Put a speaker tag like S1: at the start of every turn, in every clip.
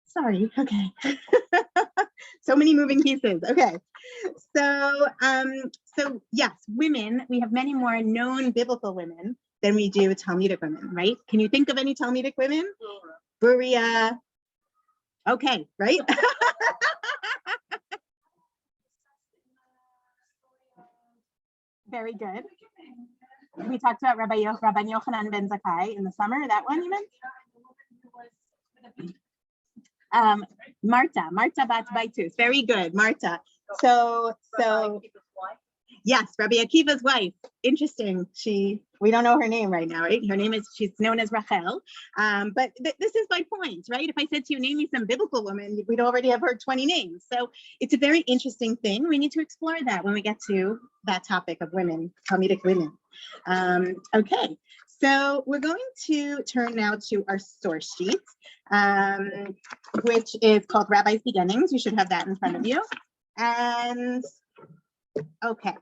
S1: Sorry, okay. So many moving pieces. Okay, so yes, women, we have many more known biblical women than we do Talmudic women, right? Can you think of any Talmudic women? Buria. Okay, right? Very good. We talked about Rabbi Yochanan ben Zakkai in the summer. That one you meant? Marta bat Baitus. Very good, Marta. So yes, Rabbi Akiva's wife. Interesting. We don't know her name right now, right? She's known as Rachel. But this is my point, right? If I said to you, name me some biblical women, we'd already have heard 20 names. So it's a very interesting thing. We need to explore that when we get to that topic of women, Talmudic women. Okay, so we're going to turn now to our source sheet, which is called Rabbi's Beginnings. You should have that in front of you. And okay.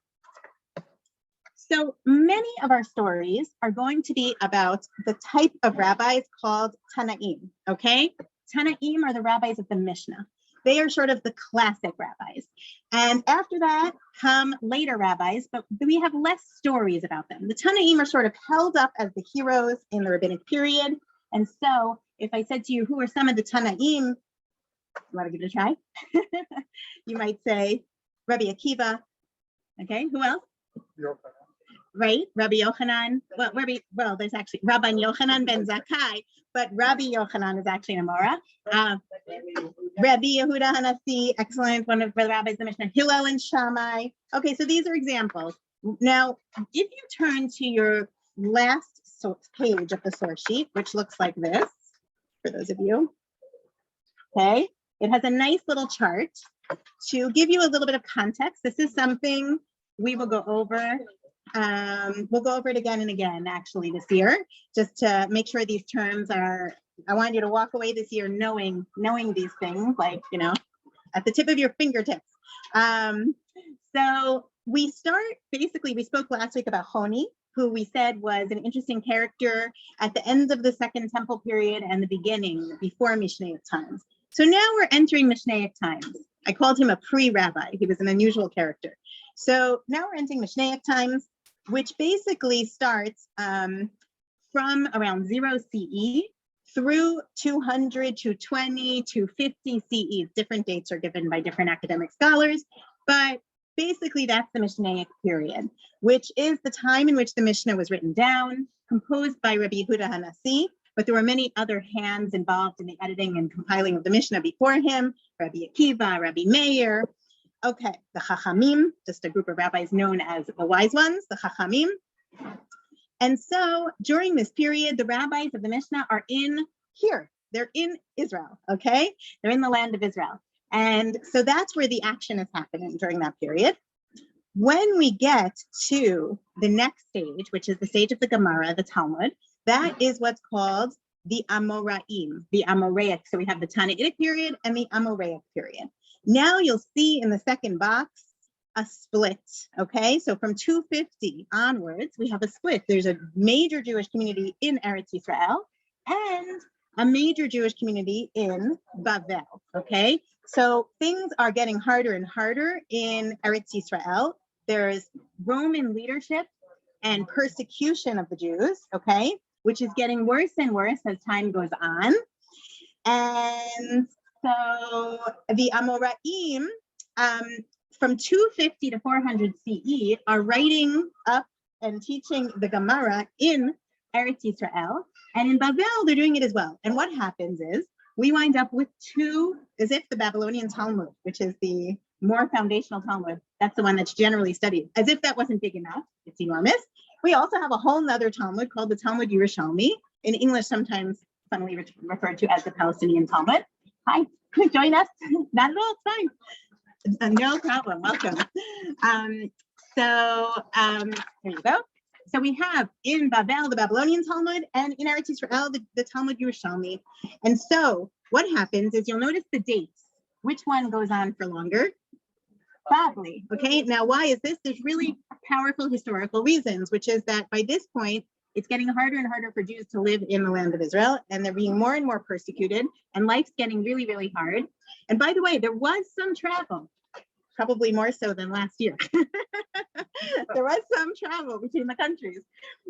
S1: So many of our stories are going to be about the type of rabbis called Tanaim, okay? Tanaim are the rabbis of the Mishnah. They are sort of the classic rabbis. And after that come later rabbis, but we have less stories about them. The Tanaim are sort of held up as the heroes in the rabbinic period. And so if I said to you, who are some of the Tanaim, you want to give it a try? You might say Rabbi Akiva. Okay, who else? Right, Rabbi Yochanan. Well, there's actually Rabban Yochanan ben Zakkai, but Rabbi Yochanan is actually an Amora. Rabbi Yehuda Hanassi, excellent, one of the rabbis of the Mishnah. Hillel and Shammai. Okay, so these are examples. Now, if you turn to your last page of the source sheet, which looks like this, for those of you, okay, it has a nice little chart to give you a little bit of context. This is something we will go over. We'll go over it again and again, actually, this year, just to make sure these terms are, I want you to walk away this year knowing these things, like, you know, at the tip of your fingertips. So we spoke last week about Honi, who we said was an interesting character at the end of the Second Temple period and the beginning, before Mishnaic times. So now we're entering Mishnaic times. I called him a pre-rabbi. He was an unusual character. So now we're entering Mishnaic times, which basically starts from around 0 CE through 200 to 20 to 50 CE. Different dates are given by different academic scholars, but basically that's the Mishnaic period, which is the time in which the Mishnah was written down, composed by Rabbi Yehuda Hanassi, but there were many other hands involved in the editing and compiling of the Mishnah before him, Rabbi Akiva, Rabbi Meir. Okay, the Chachamim, just a group of rabbis known as the wise ones, the Chachamim. And so during this period, the rabbis of the Mishnah are in here. They're in Israel, okay? They're in the land of Israel. And so that's where the action is happening during that period. When we get to the next stage, which is the stage of the Gemara, the Talmud, that is what's called the Amoraim, the Amoraic. So we have the Tannaitic period and the Amoraic period. Now you'll see in the second box a split, okay? So from 250 onwards, we have a split. There's a major Jewish community in Eretz Yisrael and a major Jewish community in Bavel, okay? So things are getting harder and harder in Eretz Yisrael. There's Roman leadership and persecution of the Jews, okay? Which is getting worse and worse as time goes on. And so the Amoraim, from 250 to 400 CE, are writing up and teaching the Gemara in Eretz Yisrael. And in Bavel, they're doing it as well. And what happens is we wind up with two, as if the Babylonian Talmud, which is the more foundational Talmud, that's the one that's generally studied. As if that wasn't big enough, it's enormous. We also have a whole nother Talmud called the Talmud Yerushalmi, in English sometimes funnily referred to as the Palestinian Talmud. Hi, join us. Not at all, it's fine. No problem, welcome. Here you go. So we have in Bavel, the Babylonian Talmud, and in Eretz Yisrael, the Talmud Yerushalmi. And so what happens is you'll notice the dates. Which one goes on for longer? Babli, okay? Now, why is this? There's really powerful historical reasons, which is that by this point, it's getting harder and harder for Jews to live in the land of Israel, and they're being more and more persecuted, and life's getting really, really hard. And by the way, there was some travel, probably more so than last year. There was some travel between the countries.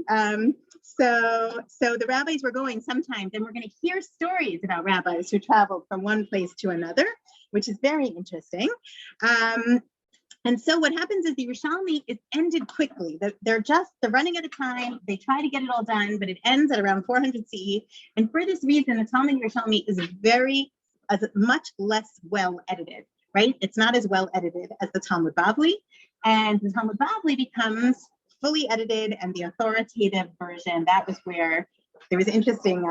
S1: So the rabbis were going sometimes, and we're going to hear stories about rabbis who traveled from one place to another, which is very interesting. And so what happens is the Yerushalmi is ended quickly. They're running out of time. They try to get it all done, but it ends at around 400 CE. And for this reason, the Talmud Yerushalmi is much less well edited, right? It's not as well edited as the Talmud Bavli. And the Talmud Bavli becomes fully edited, and the authoritative version, that was where there was interesting,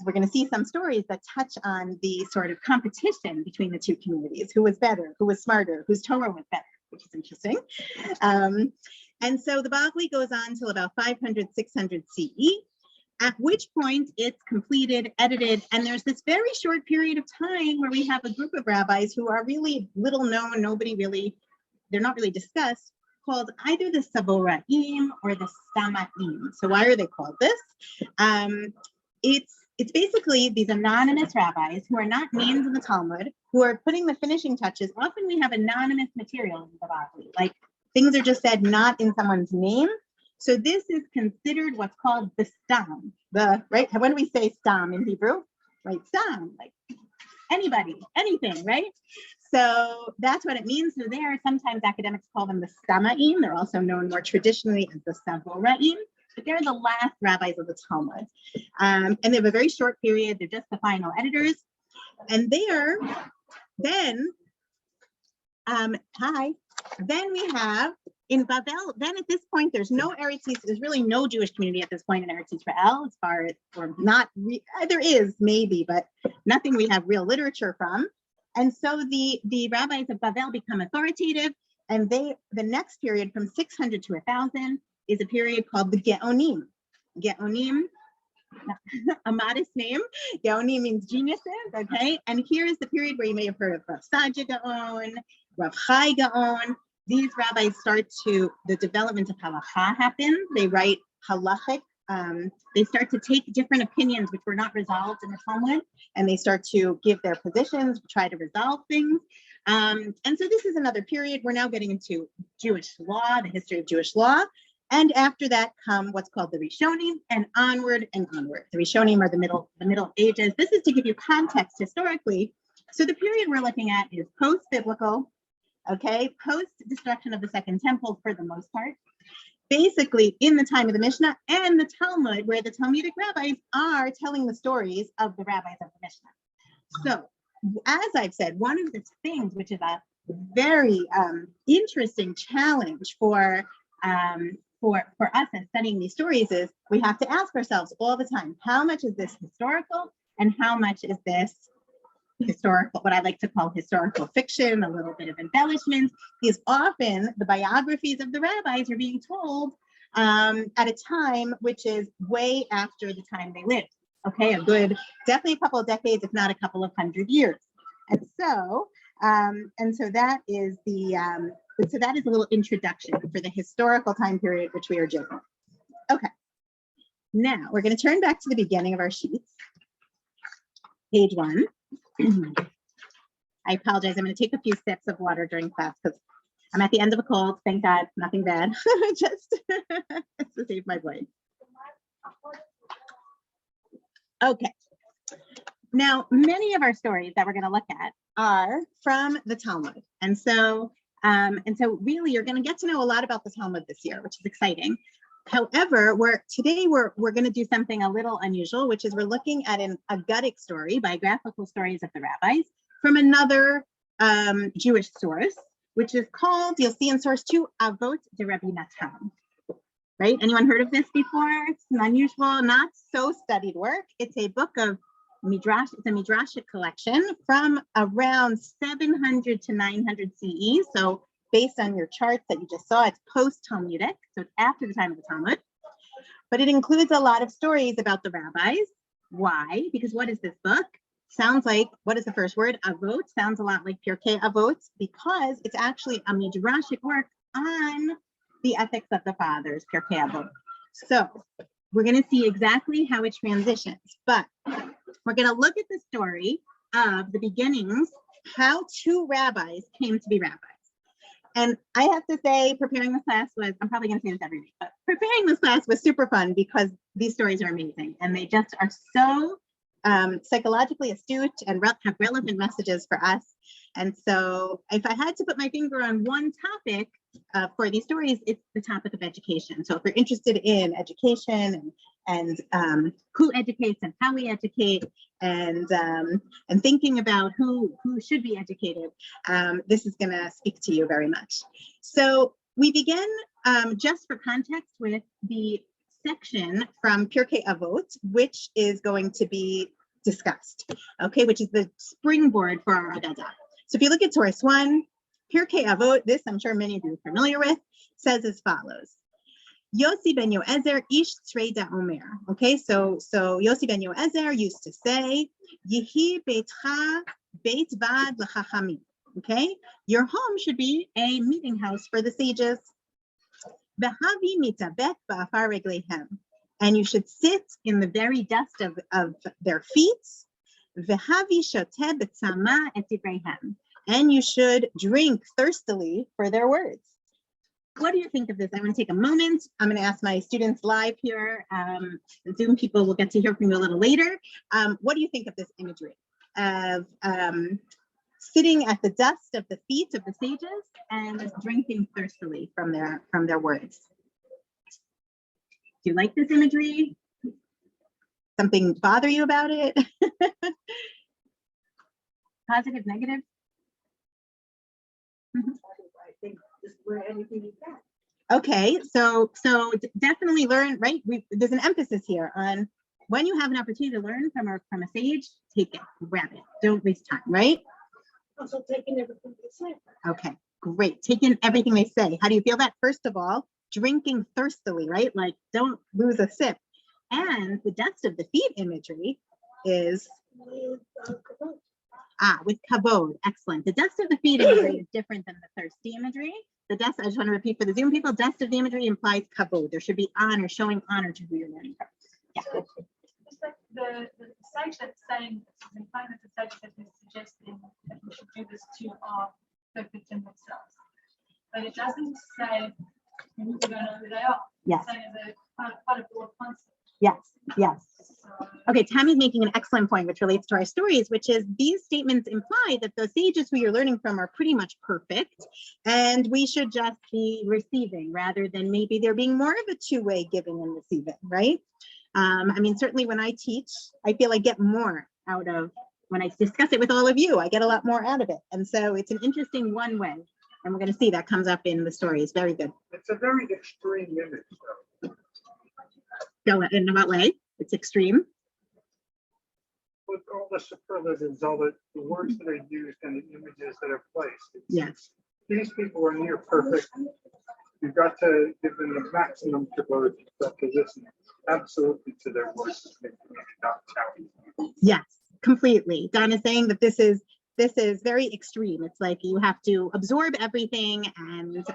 S1: we're going to see some stories that touch on the sort of competition between the two communities, who was better, who was smarter, whose Torah was better, which is interesting. And so the Bavli goes on till about 500, 600 CE, at which point it's completed, edited, and there's this very short period of time where we have a group of rabbis who are really little known, they're not really discussed, called either the Savoraim or the Stamaim. So why are they called this? It's basically these anonymous rabbis who are not named in the Talmud, who are putting the finishing touches. Often we have anonymous material in the Bavli, like things are just said not in someone's name. So this is considered what's called the stam, right? When do we say stam in Hebrew? Right, stam, like anybody, anything, right? So that's what it means. So there, sometimes academics call them the stamaim. They're also known more traditionally as the savoraim, but they're the last rabbis of the Talmud. And they have a very short period. They're just the final editors. And then we have in Bavel, then at this point, there's really no Jewish community at this point in Eretz Yisrael, as far as, or not, there is maybe, but nothing we have real literature from. And so the rabbis of Bavel become authoritative, and the next period from 600 to 1000 is a period called the Geonim. Geonim, a modest name. Geonim means geniuses, okay? And here's the period where you may have heard of Rav Sadia Gaon, Rav Chai Gaon. These rabbis the development of halakha happens. They write halachic. They start to take different opinions which were not resolved in the Talmud, and they start to give their positions, try to resolve things. And so this is another period. We're now getting into Jewish law, the history of Jewish law. And after that come what's called the Rishonim, and onward and onward. The Rishonim are the Middle Ages. This is to give you context historically. So the period we're looking at is post-biblical, okay, post-destruction of the Second Temple for the most part. Basically in the time of the Mishnah and the Talmud, where the Talmudic rabbis are telling the stories of the rabbis of the Mishnah. So as I've said, one of the things which is a very interesting challenge for us in studying these stories is we have to ask ourselves all the time, how much is this historical and how much is this historical, what I like to call historical fiction, a little bit of embellishment, because often the biographies of the rabbis are being told at a time which is way after the time they lived. Okay, definitely a couple of decades, if not a couple of 100 years. And so that is a little introduction for the historical time period which we are doing. Okay, now we're going to turn back to the beginning of our sheets, page 1. I apologize. I'm going to take a few sips of water during class because I'm at the end of a cold. Thank God, nothing bad. Just to save my voice. Okay. Now, many of our stories that we're going to look at are from the Talmud, and so really, you're going to get to know a lot about the Talmud this year, which is exciting. However, today we're going to do something a little unusual, which is we're looking at an agadic story, biographical stories of the rabbis from another Jewish source, which is called, you'll see in source 2, Avot de Rabbi Natan. Right? Anyone heard of this before? It's an unusual, not so studied work. It's a book of Midrash. It's a Midrashic collection from around 700 to 900 CE. So based on your charts that you just saw, it's post-Talmudic, so it's after the time of the Talmud. But it includes a lot of stories about the rabbis. Why? Because what is this book? Sounds like, what is the first word? Avot. Sounds a lot like Pirkei Avot, because it's actually a Midrashic work on the ethics of the fathers, Pirkei Avot. So we're going to see exactly how it transitions, but we're going to look at the story of the beginnings, how two rabbis came to be rabbis. And I have to say, preparing this class was, I'm probably going to say this every week, but preparing this class was super fun because these stories are amazing and they just are so psychologically astute and have relevant messages for us. And so if I had to put my finger on one topic for these stories, it's the topic of education. So if you're interested in education and who educates and how we educate and thinking about who should be educated, this is going to speak to you very much. So we begin just for context with the section from Pirkei Avot, which is going to be discussed, okay, which is the springboard for our Agadah. So if you look at source 1, Pirkei Avot, this I'm sure many of you are familiar with, says as follows. Yossi ben Yoezer ish tzreida omer. Okay, so Yossi ben Yoezer used to say, Yehi beitcha beit vad l'chachamim. Okay, your home should be a meeting house for the sages. V'havi mitabek ba'afar regleihem. And you should sit in the very dust of their feet. V'havi shoteh b'tzama et divreihem. And you should drink thirstily for their words. What do you think of this? I want to take a moment. I'm going to ask my students live here. The Zoom people will get to hear from you a little later. What do you think of this imagery of sitting at the dust of the feet of the sages and drinking thirstily from their words? Do you like this imagery? Something bother you about it? Positive, negative?
S2: I think just learn anything you can.
S1: Okay, so definitely learn, right? There's an emphasis here on when you have an opportunity to learn from a sage, take it, grab it. Don't waste time, right?
S2: Also taking everything they say.
S1: Okay, great. Taking everything they say. How do you feel that? First of all, drinking thirstily, right? Like don't lose a sip. And the dust of the feet imagery is with kavod. Excellent. The dust of the feet imagery is different than the thirsty imagery. The dust, I just want to repeat for the Zoom people, dust of the imagery implies kavod. There should be honor, showing honor to who you're learning from. Yeah.
S3: Just like the sage that's saying, I find that the sage that is suggesting that we should do this to are perfect in themselves. But it doesn't say we don't know who they are.
S1: Yes.
S3: It's saying as a part of the concept.
S1: Yes, yes.
S3: So,
S1: Okay, Tammy's making an excellent point, which relates to our stories, which is these statements imply that the sages who you're learning from are pretty much perfect, and we should just be receiving rather than maybe there being more of a two-way giving and receiving, right? I mean, certainly when I teach, I feel I get more out of when I discuss it with all of you, I get a lot more out of it. And so it's an interesting one way, and we're going to see that comes up in the stories. Very good.
S4: It's a very extreme image, though.
S1: Go in what way? It's extreme.
S4: With all the superlatives, all the words that are used and the images that are placed.
S1: Yes.
S4: These people are near perfect. You've got to give them the maximum kavod to listen absolutely to their voices.
S1: Yes, completely. Don is saying that this is very extreme. It's like you have to absorb everything and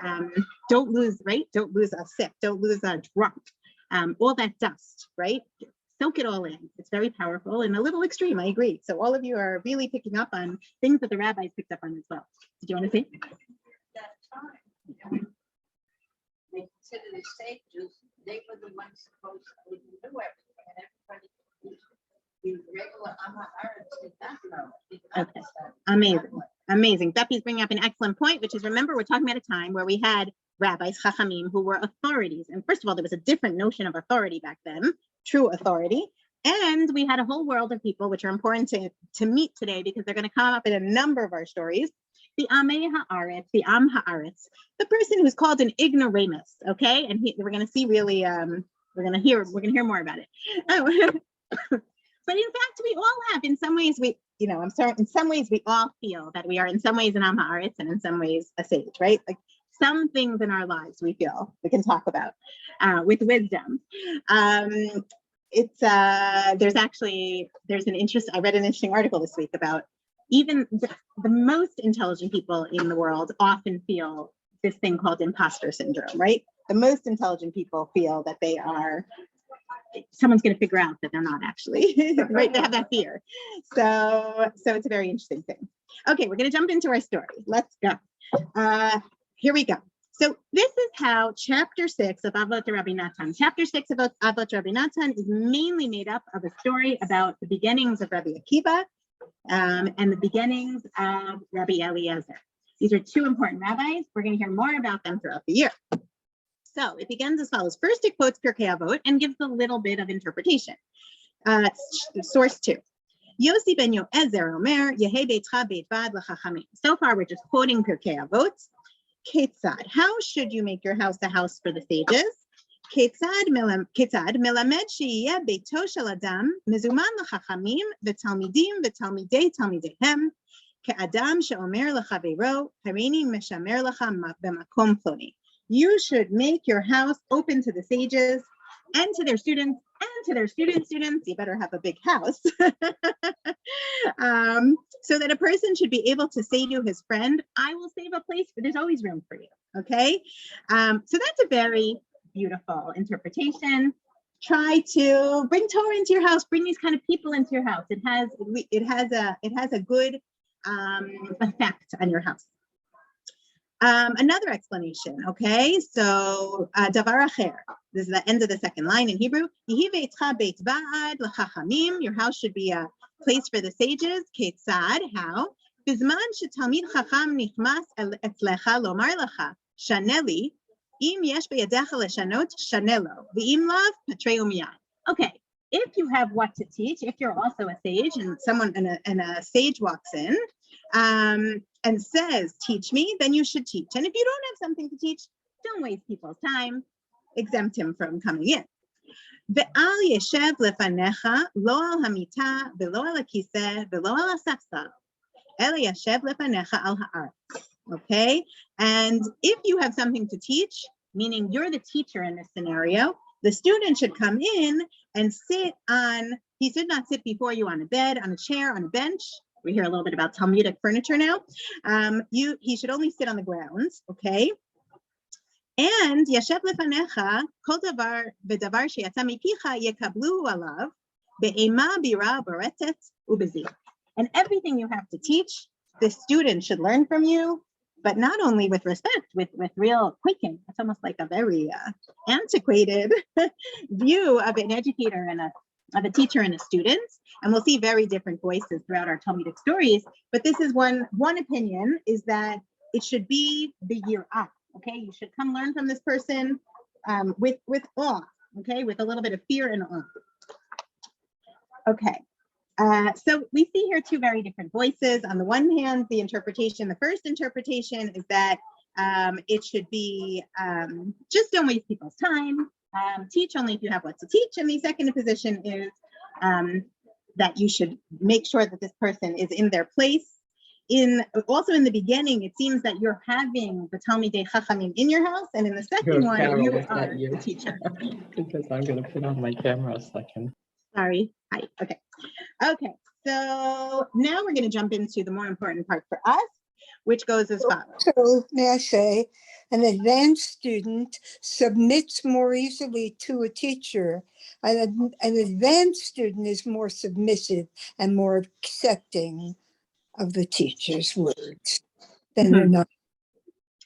S1: don't lose, right? Don't lose a sip, don't lose a drop. All that dust, right? Soak it all in. It's very powerful and a little extreme. I agree. So all of you are really picking up on things that the rabbis picked up on as well. Did you want to say?
S2: That time, they consider the sages, they were the ones supposed to do everything, and everybody, the regular Amaharites did not know.
S1: Okay. Amazing. Amazing. Beppy's bringing up an excellent point, which is, remember, we're talking about a time where we had rabbis, chachamim, who were authorities. And first of all, there was a different notion of authority back then, true authority. And we had a whole world of people, which are important to meet today because they're going to come up in a number of our stories. The Amei Haaretz, the Am Haaretz, the person who's called an ignoramus, okay? And we're going to see really, we're going to hear more about it. But in fact, we all have, in some ways, in some ways we all feel that we are in some ways an Am Haaretz and in some ways a sage, right? Like some things in our lives we feel we can talk about with wisdom. There's an interest, I read an interesting article this week about even the most intelligent people in the world often feel this thing called imposter syndrome, right? the most intelligent people feel that they are, someone's going to figure out that they're not actually, right? They have that fear. So it's a very interesting thing. Okay, we're going to jump into our story. Let's go. Here we go. So this is how chapter 6 of Avot Rabbi Natan. Chapter 6 of Avot Rabbi Natan is mainly made up of a story about the beginnings of Rabbi Akiva and the beginnings of Rabbi Eliezer. These are two important rabbis. We're going to hear more about them throughout the year. So it begins as follows. First, it quotes Pirkei Avot and gives a little bit of interpretation. Source 2. Yossi ben Yoezer Omer, Yehe beitcha beit vad l'chachamim. So far, we're just quoting Pirkei Avot. Ketzad, how should you make your house a house for the sages? Ketzad melamed sheyeh beito shel adam mezuman l'chachamim v'talmidim v'talmidei talmideihem ke'adam she'omer l'chaveiro hareini meshamer lecha b'makom ploni. You should make your house open to the sages and to their students and to their students. You better have a big house. So that a person should be able to say to his friend, I will save a place, but there's always room for you. Okay. So that's a very beautiful interpretation. Try to bring Torah into your house, bring these kind of people into your house. It has a good effect on your house. Another explanation, okay? So, davar acher. This is the end of the second line in Hebrew. Your house should be a place for the sages. Ketzad, how? Bizman shetalmid chacham nichmas etzlecha lomar lecha shaneli im yesh beyadecha leshanot shanelo v'im lav patreu miyad. Okay, if you have what to teach, if you're also a sage and someone and a sage walks in, and says, teach me, then you should teach. And if you don't have something to teach, don't waste people's time. Exempt him from coming in. Ve'al yeshev lefanecha lo al hamita ve'lo al hakiseh ve'lo al hasafsaf el yeshev lefanecha al ha'aretz. Okay? And if you have something to teach, meaning you're the teacher in this scenario, the student should come in and he should not sit before you on a bed, on a chair, on a bench. We hear a little bit about Talmudic furniture now. He should only sit on the ground, okay? And yashev lefanecha kol davar v'davar sheyatza mipicha yekablu alav be'ema bira baretet ubezih. And everything you have to teach, the student should learn from you, but not only with respect, with real quaking. It's almost like a very antiquated view of an educator and of a teacher and a student. And we'll see very different voices throughout our Talmudic stories. But this is one opinion, is that it should be the yirah. Okay, you should come learn from this person with awe. Okay, with a little bit of fear and awe. Okay, so we see here two very different voices. On the one hand, the first interpretation is that it should be just don't waste people's time. Teach only if you have what to teach. And the second position is that you should make sure that this person is in their place. Also in the beginning, it seems that you're having the Talmidei Chachamim in your house, and in the second one,
S5: Carol,
S1: you
S5: is
S1: are
S5: that you?
S1: the teacher.
S5: Because I'm going to put on my camera a second.
S1: Sorry. Hi. Okay. Okay. So now we're going to jump into the more important part for us, which goes as follows.
S6: So, may I say, an advanced student submits more easily to a teacher. An advanced student is more submissive and more accepting of the teacher's words than they're not.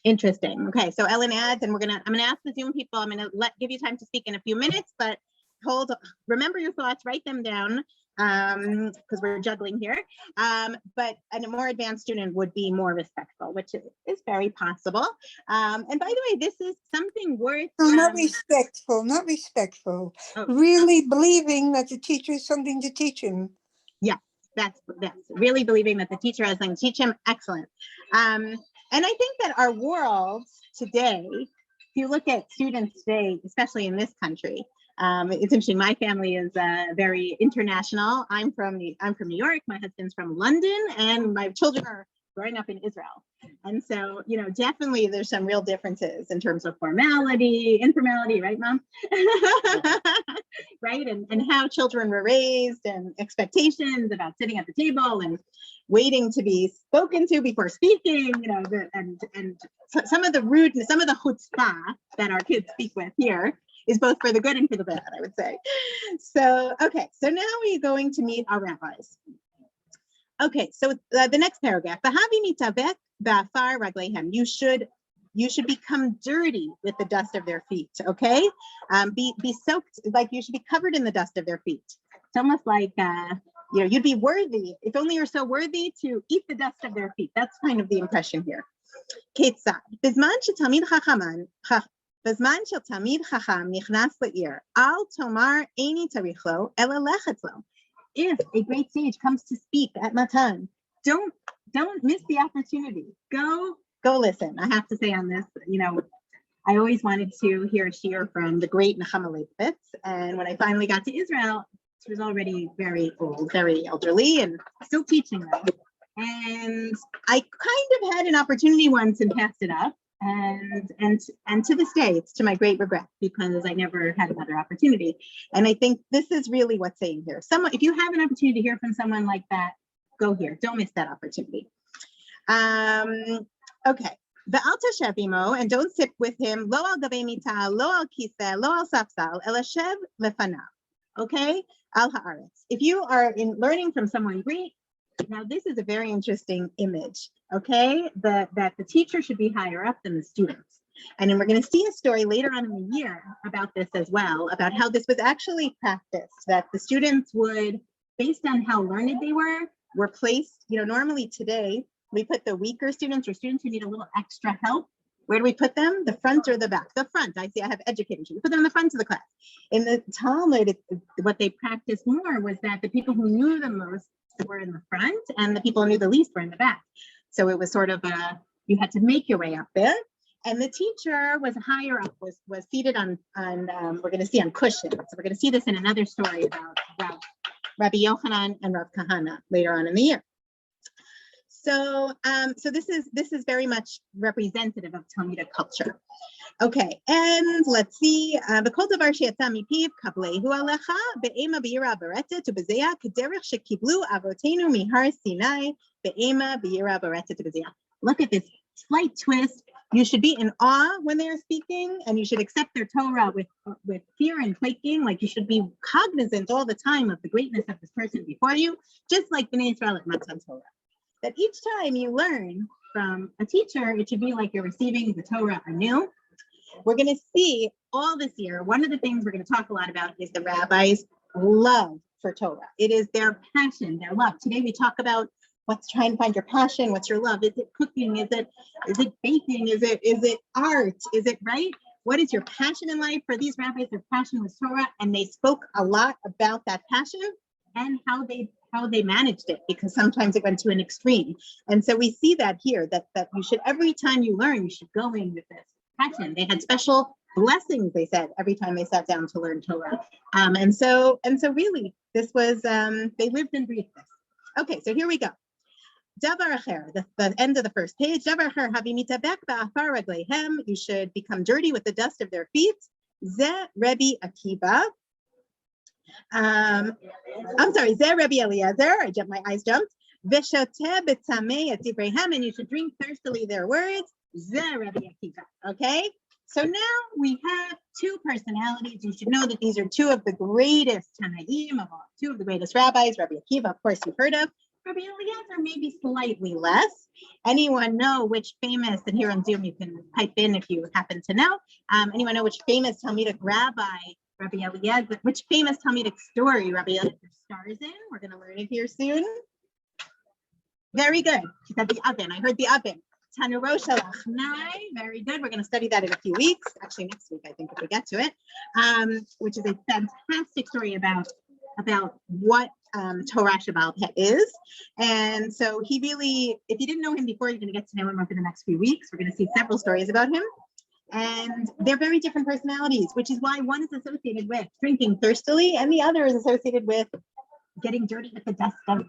S1: Interesting. Okay, so Ellen adds, and I'm gonna ask the Zoom people. I'm gonna give you time to speak in a few minutes, but remember your thoughts, write them down, because we're juggling here. But a more advanced student would be more respectful, which is very possible. And by the way, this is something worth.
S6: No, not respectful.
S1: Oh.
S6: Really believing that the teacher has something to teach him.
S1: Yeah, that's really believing that the teacher has something to teach him. Excellent. And I think that our world today, if you look at students today, especially in this country, it's interesting. My family is very international. I'm from New York. My husband's from London, and my children are growing up in Israel. And so, definitely there's some real differences in terms of formality, informality, right, Mom? Right? And how children were raised and expectations about sitting at the table and waiting to be spoken to before speaking, and some of the rudeness, some of the chutzpah that our kids speak with here is both for the good and for the bad, I would say. So, okay, so now we're going to meet our rabbis. Okay, so the next paragraph, you should become dirty with the dust of their feet, okay? Be soaked, like you should be covered in the dust of their feet. It's almost like, you'd be worthy, if only you're so worthy to eat the dust of their feet. That's kind of the impression here. Ketzad, בזמן שתלמיד חכם נכנס לעיר, אל תאמר איני צריך לו, אלא לך אצלו. If a great sage comes to speak at Matan, don't miss the opportunity. Go listen. I have to say on this, I always wanted to hear a shiur from the great Nechama Leibowitz, and when I finally got to Israel, she was already very old, very elderly, and still teaching them. And I kind of had an opportunity once and passed it up. And to this day, it's to my great regret because I never had another opportunity. And I think this is really what's saying here. If you have an opportunity to hear from someone like that, go here. Don't miss that opportunity. Okay. Ve'al tashev imo, and don't sit with him. Lo al gavei mita, lo al kiseh, lo al safsal, el hashev lefanav. Okay? Al haaretz. If you are learning from someone great, now this is a very interesting image, okay? That the teacher should be higher up than the students. And then we're going to see a story later on in the year about this as well, about how this was actually practiced, that the students would, based on how learned they were placed, normally today, we put the weaker students or students who need a little extra help. Where do we put them? The front or the back? The front. I see I have educators. We put them in the front of the class. In the Talmud, what they practiced more was that the people who knew the most were in the front and the people who knew the least were in the back. So it was sort of you had to make your way up there. And the teacher was higher up, was seated on we're going to see on cushions. So we're going to see this in another story about Rabbi Yochanan and Rav Kahana later on in the year. So this is very much representative of Talmudic culture. Okay, and let's see. V'kol davar she'yatza mipiv kablehu alecha be'ema b'yira b'reta tu'b'zeya k'derech shekiblu avotenu mihar Sinai be'ema b'yira b'reta tu'b'zeya. Look at this slight twist. You should be in awe when they are speaking, and you should accept their Torah with fear and quaking. Like you should be cognizant all the time of the greatness of this person before you, just like Bnei Israel at Matan Torah. That each time you learn from a teacher, it should be like you're receiving the Torah anew. We're going to see all this year, one of the things we're going to talk a lot about is the rabbis' love for Torah. It is their passion, their love. Today we talk about what's trying to find your passion, what's your love? Is it cooking? Is it baking? Is it art? Is it right? What is your passion in life? For these rabbis, their passion was Torah, and they spoke a lot about that passion and how they managed it, because sometimes it went to an extreme. And so we see that here, that you should, every time you learn, you should go in with this passion. They had special blessings, they said, every time they sat down to learn Torah. And so really, this was, they lived and breathed this. Okay, so here we go. Davar acher, the end of the first page. Davar acher, havimitabek ba'afar ragleihem. You should become dirty with the dust of their feet. Ze Rabbi Akiva. I'm sorry, Ze Rabbi Eliezer. My eyes jumped. V'shoteh b'tamei et divreihem, and you should drink thirstily their words. Ze Rabbi Akiva. Okay, so now we have two personalities. You should know that these are two of the greatest Tanaim of all, two of the greatest rabbis. Rabbi Akiva, of course, you've heard of. Rabbi Eliezer, maybe slightly less. Anyone know which famous, and here on Zoom you can pipe in if you happen to know, anyone know which famous Talmudic rabbi Rabbi Eliezer, which famous Talmudic story Rabbi Eliezer stars in? We're going to learn it here soon. Very good. She said the oven. I heard the oven. Tanuro Shalachnai. Very good. We're going to study that in a few weeks. Actually, next week, I think, if we get to it, which is a fantastic story about what Torah Shabbat is. And so he really, if you didn't know him before, you're going to get to know him over the next few weeks. We're going to see several stories about him. And they're very different personalities, which is why one is associated with drinking thirstily and the other is associated with getting dirty with the dust of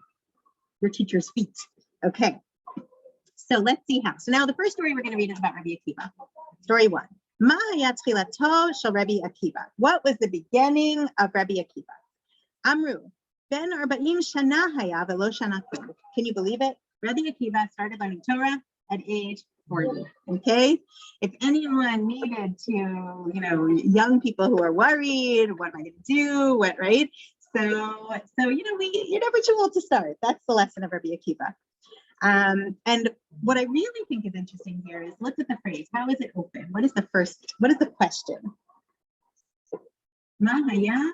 S1: your teacher's feet. Okay. So let's see how. So now the first story we're going to read is about Rabbi Akiva. Story 1. Ma haya tchilato shel Rabbi Akiva. What was the beginning of Rabbi Akiva? Amru, ben arba'im shana haya velo shana kol. Can you believe it? Rabbi Akiva started learning Torah at age 40. Okay. If anyone needed to, young people who are worried, what am I going to do? What, right? So, you're never too old to start. That's the lesson of Rabbi Akiva. And what I really think is interesting here is look at the phrase. How is it open? What is the question? Ma haya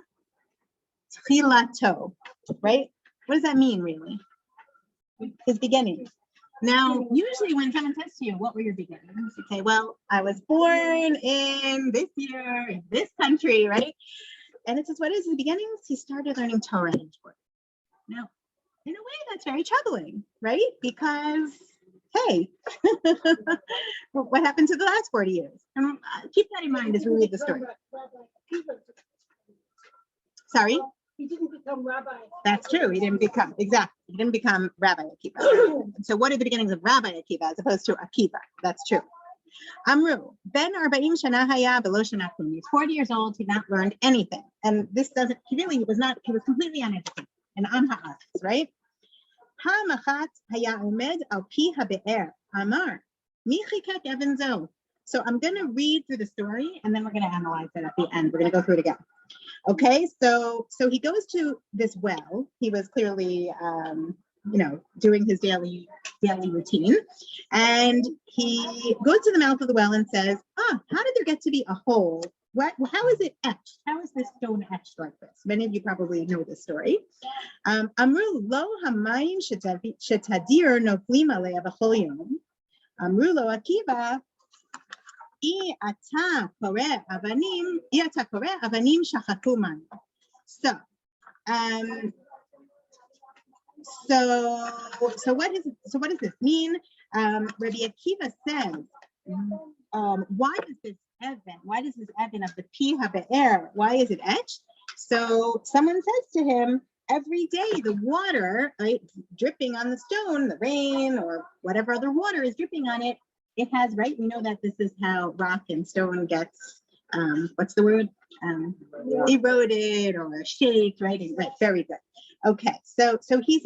S1: tchilato, right? What does that mean, really? His beginning. Now, usually when someone says to you, what were your beginnings? You say, well, I was born in this year, in this country, right? And it says, what is his beginnings? He started learning Torah at age 40. Now, in a way, that's very troubling, right? Because, hey, what happened to the last 40 years? And keep that in mind as we read the story. Sorry?
S7: He didn't become rabbi.
S1: That's true. He didn't become Rabbi Akiva. So what are the beginnings of Rabbi Akiva as opposed to Akiva? That's true. Amru, ben arba'im shana haya velo shana kol. He's 40 years old. He not learned anything. And he was completely uneducated. And am ha'aretz, right? Ha-machat haya omed al pi ha-be'er. Amar, mi chikek even zo. So I'm going to read through the story and then we're going to analyze it at the end. We're going to go through it again. Okay, so he goes to this well. He was clearly, doing his daily routine, and he goes to the mouth of the well and says, how did there get to be a hole? How is it etched? How is this stone etched like this? Many of you probably know this story. Amru lo hamayim shetadir noflim alei b'chol yom. Amru lo Akiva. So what does this mean? Rabbi Akiva says, why is this Evan of the Pi HaBe'er, why is it etched? So someone says to him, every day the water, right, dripping on the stone, the rain or whatever other water is dripping on it, it has, right, we know that this is how rock and stone gets, what's the word? Eroded or shaped, right? Right, very good. Okay, so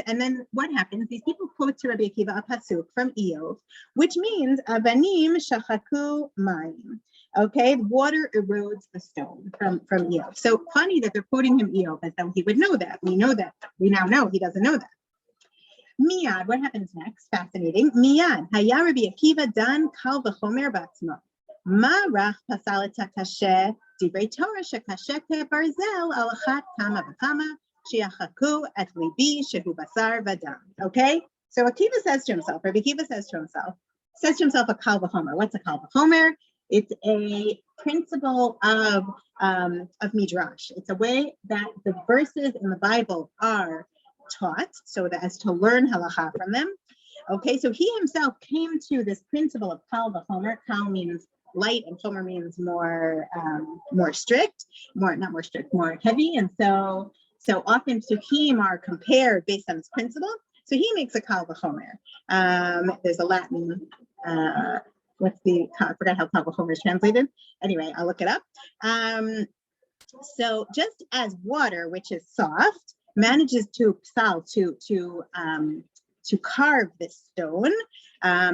S1: and then what happens? These people quote to Rabbi Akiva a pasuk from Eov, which means avanim shachaku mayim. Okay, water erodes the stone from Eov. So funny that they're quoting him Eov as though he would know that. We know that. We now know he doesn't know that. Miyad, what happens next? Fascinating. Miyad, haya Rabbi Akiva dan kal v'chomer b'atzmo. Ma rach pasal et hakasheh divrei Torah shekasheh kebarzel al achat kama v'kama shiachaku et libi shehu basar v'dam. Okay, so Akiva says to himself, Rabbi Akiva says to himself a kal v'chomer. What's a kal v'chomer? It's a principle of midrash. It's a way that the verses in the Bible are taught, so that as to learn halacha from them. Okay, so he himself came to this principle of kal v'chomer. Kal means light, and chomer means more strict, more heavy, and so often psukim are compared based on this principle. So he makes a kal v'chomer. There's a Latin. I forgot how kal v'chomer is translated. Anyway, I'll look it up. So just as water, which is soft, manages to carve this stone,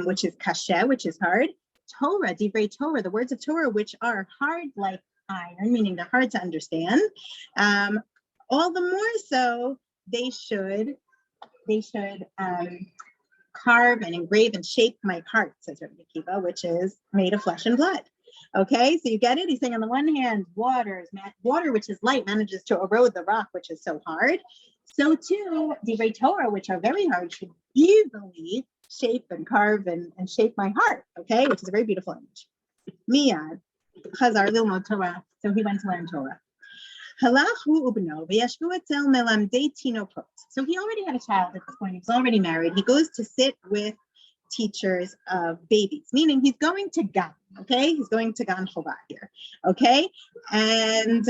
S1: which is kasheh, which is hard. Torah, divrei Torah, the words of Torah, which are hard like iron, meaning they're hard to understand. All the more so, they should carve and engrave and shape my heart, says Rabbi Akiva, which is made of flesh and blood. Okay, so you get it? He's saying on the one hand, water, which is light, manages to erode the rock, which is so hard. So too, divrei Torah, which are very hard, should easily shape and carve and shape my heart, okay, which is a very beautiful image. Miyad, Chazar lilmod Torah, so he went to learn Torah. Halahu ubno v'yashvu etzel melamdei tinokot. So he already had a child at this point, he was already married. He goes to sit with teachers of babies, meaning he's going to Gan, okay? He's going to Gan Chovah here, okay? And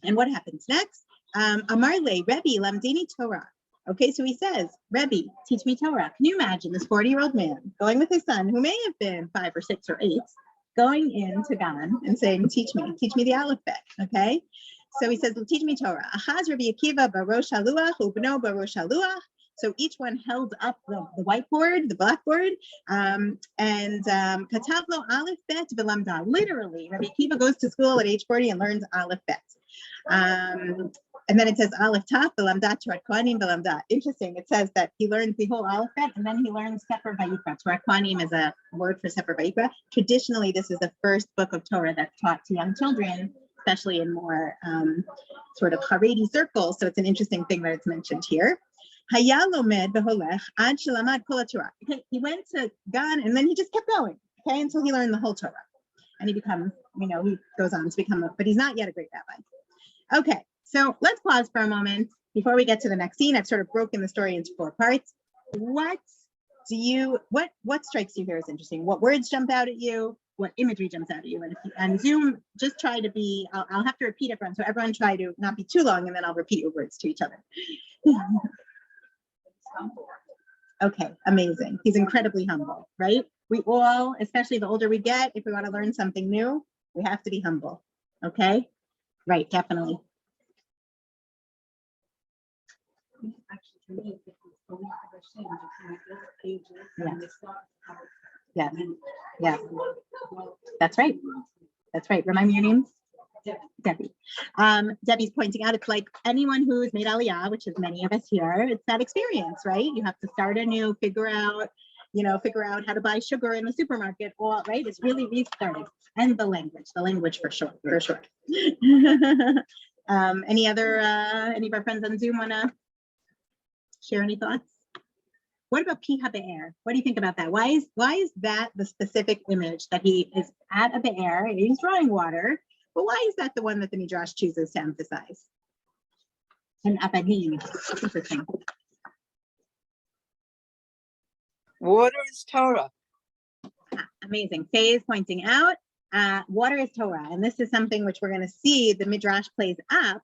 S1: what happens next? Amar le Rebbe lamdeni Torah. Okay, so he says, Rabbi, teach me Torah. Can you imagine this 40-year-old man going with his son, who may have been 5 or 6 or 8, going into Gan and saying, teach me the alphabet, okay? So he says, teach me Torah. Ahaz Rabbi Akiva barosh haluach, ubno barosh haluach. So each one held up the whiteboard, the blackboard, and katav lo aleph bet v'lamda. Literally, Rabbi Akiva goes to school at age 40 and learns aleph bet. And then it says aleph taf v'lamda torat kohanim v'lamda. Interesting. It says that he learns the whole alphabet and then he learns Sefer Vayikra. Torat kohanim is a word for Sefer Vayikra. Traditionally, this is the first book of Torah that's taught to young children, especially in more sort of Haredi circles. So it's an interesting thing that it's mentioned here. He went to Gan and then he just kept going, okay, until he learned the whole Torah. And he becomes, he goes on to become, but he's not yet a great rabbi. Okay, so let's pause for a moment before we get to the next scene. I've sort of broken the story into 4 parts. What strikes you here as interesting? What words jump out at you? What imagery jumps out at you? And Zoom, just try to be, I'll have to repeat everyone, so everyone try to not be too long, and then I'll repeat your words to each other. Okay, amazing. He's incredibly humble, right? We all, especially the older we get, if we want to learn something new, we have to be humble, okay? Right, definitely.
S2: Actually, to me, it was going to the same,
S1: Yeah. Yeah, that's right. That's right. Remind me your names. Debbie. Debbie's pointing out it's like anyone who's made Aliyah, which is many of us here, it's that experience, right? You have to start anew, figure out how to buy sugar in the supermarket, all right? It's really restarting. And the language for sure. Any of our friends on Zoom wanna share any thoughts? What about Piha Be'er? What do you think about that? Why is that the specific image that he is at a Be'er, he's drawing water, but why is that the one that the Midrash chooses to emphasize? And Abadim, interesting.
S2: Water is Torah.
S1: Amazing. Faye is pointing out, water is Torah, and this is something which we're going to see the Midrash plays up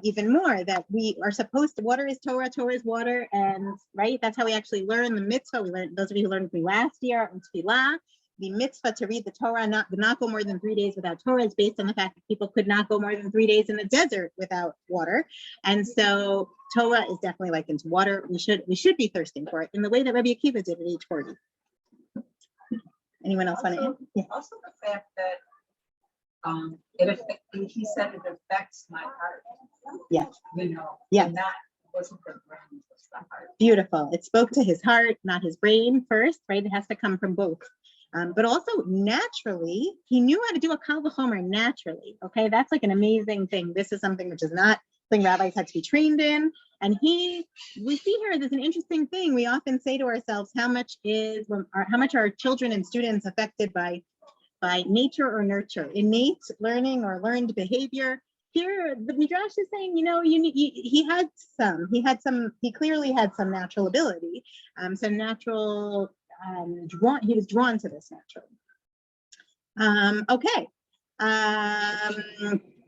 S1: even more, that we are supposed to, water is Torah, Torah is water, and right, that's how we actually learn the mitzvah. We learned, those of you who learned with me last year on Tefillah, the mitzvah to read the Torah, not go more than 3 days without Torah, is based on the fact that people could not go more than 3 days in the desert without water. And so Torah is definitely likened to water. We should be thirsting for it in the way that Rabbi Akiva did at age 40. Anyone else want to add? Yeah.
S2: Also the fact that he said it affects my heart.
S1: Yeah.
S2: Yeah. And that wasn't the brain, it was the heart.
S1: Beautiful. It spoke to his heart, not his brain first, right? It has to come from both. But also naturally, he knew how to do a kal v'chomer naturally. Okay, that's like an amazing thing. This is something which is not something rabbis had to be trained in. And we see here, there's an interesting thing. We often say to ourselves, how much are children and students affected by nature or nurture, innate learning or learned behavior? Here, the Midrash is saying, he clearly had some natural ability, some natural. He was drawn to this naturally. Okay.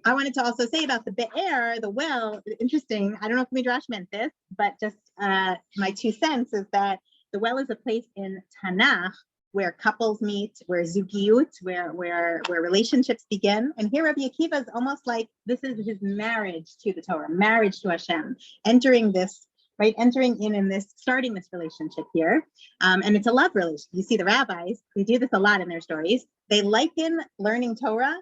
S1: I wanted to also say about the Be'er, the well, interesting. I don't know if Midrash meant this, but just my 2 cents is that the well is a place in Tanakh where couples meet, where zugiyut, where relationships begin. And here Rabbi Akiva is almost like this is his marriage to the Torah, marriage to Hashem, entering in this, starting this relationship here. And it's a love relationship. You see the rabbis, they do this a lot in their stories. They liken learning Torah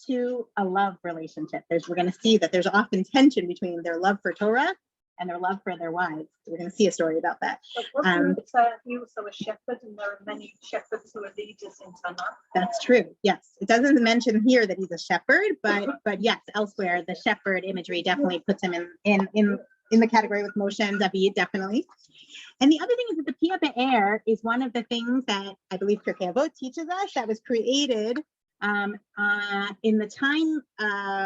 S1: to a love relationship. We're going to see that there's often tension between their love for Torah and their love for their wives. We're going to see a story about that.
S3: He was a shepherd, and there are many shepherds who are leaders in Tanakh.
S1: That's true. Yes, it doesn't mention here that he's a shepherd, but yes, elsewhere the shepherd imagery definitely puts him in the category with Moshe and David, definitely. And the other thing is that the Piha Be'er is one of the things that I believe Pirkei Avot teaches us that was created in the time,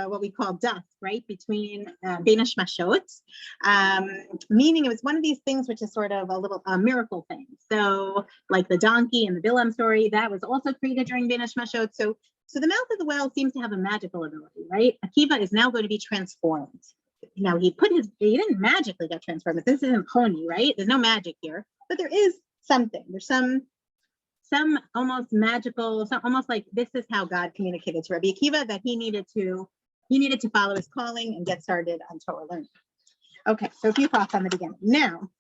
S1: what we call dusk, right, between Bein Hashmashot, meaning it was one of these things which is sort of a little miracle thing. So like the donkey and the Bilam story, that was also created during Bein Hashmashot. So the mouth of the well seems to have a magical ability, right? Akiva is now going to be transformed. now he didn't magically get transformed. This isn't Choni, right? There's no magic here, but there is something. There's some almost magical, almost like this is how God communicated to Rabbi Akiva that he needed to follow his calling and get started on Torah learning. Okay, so a few thoughts on the beginning. Now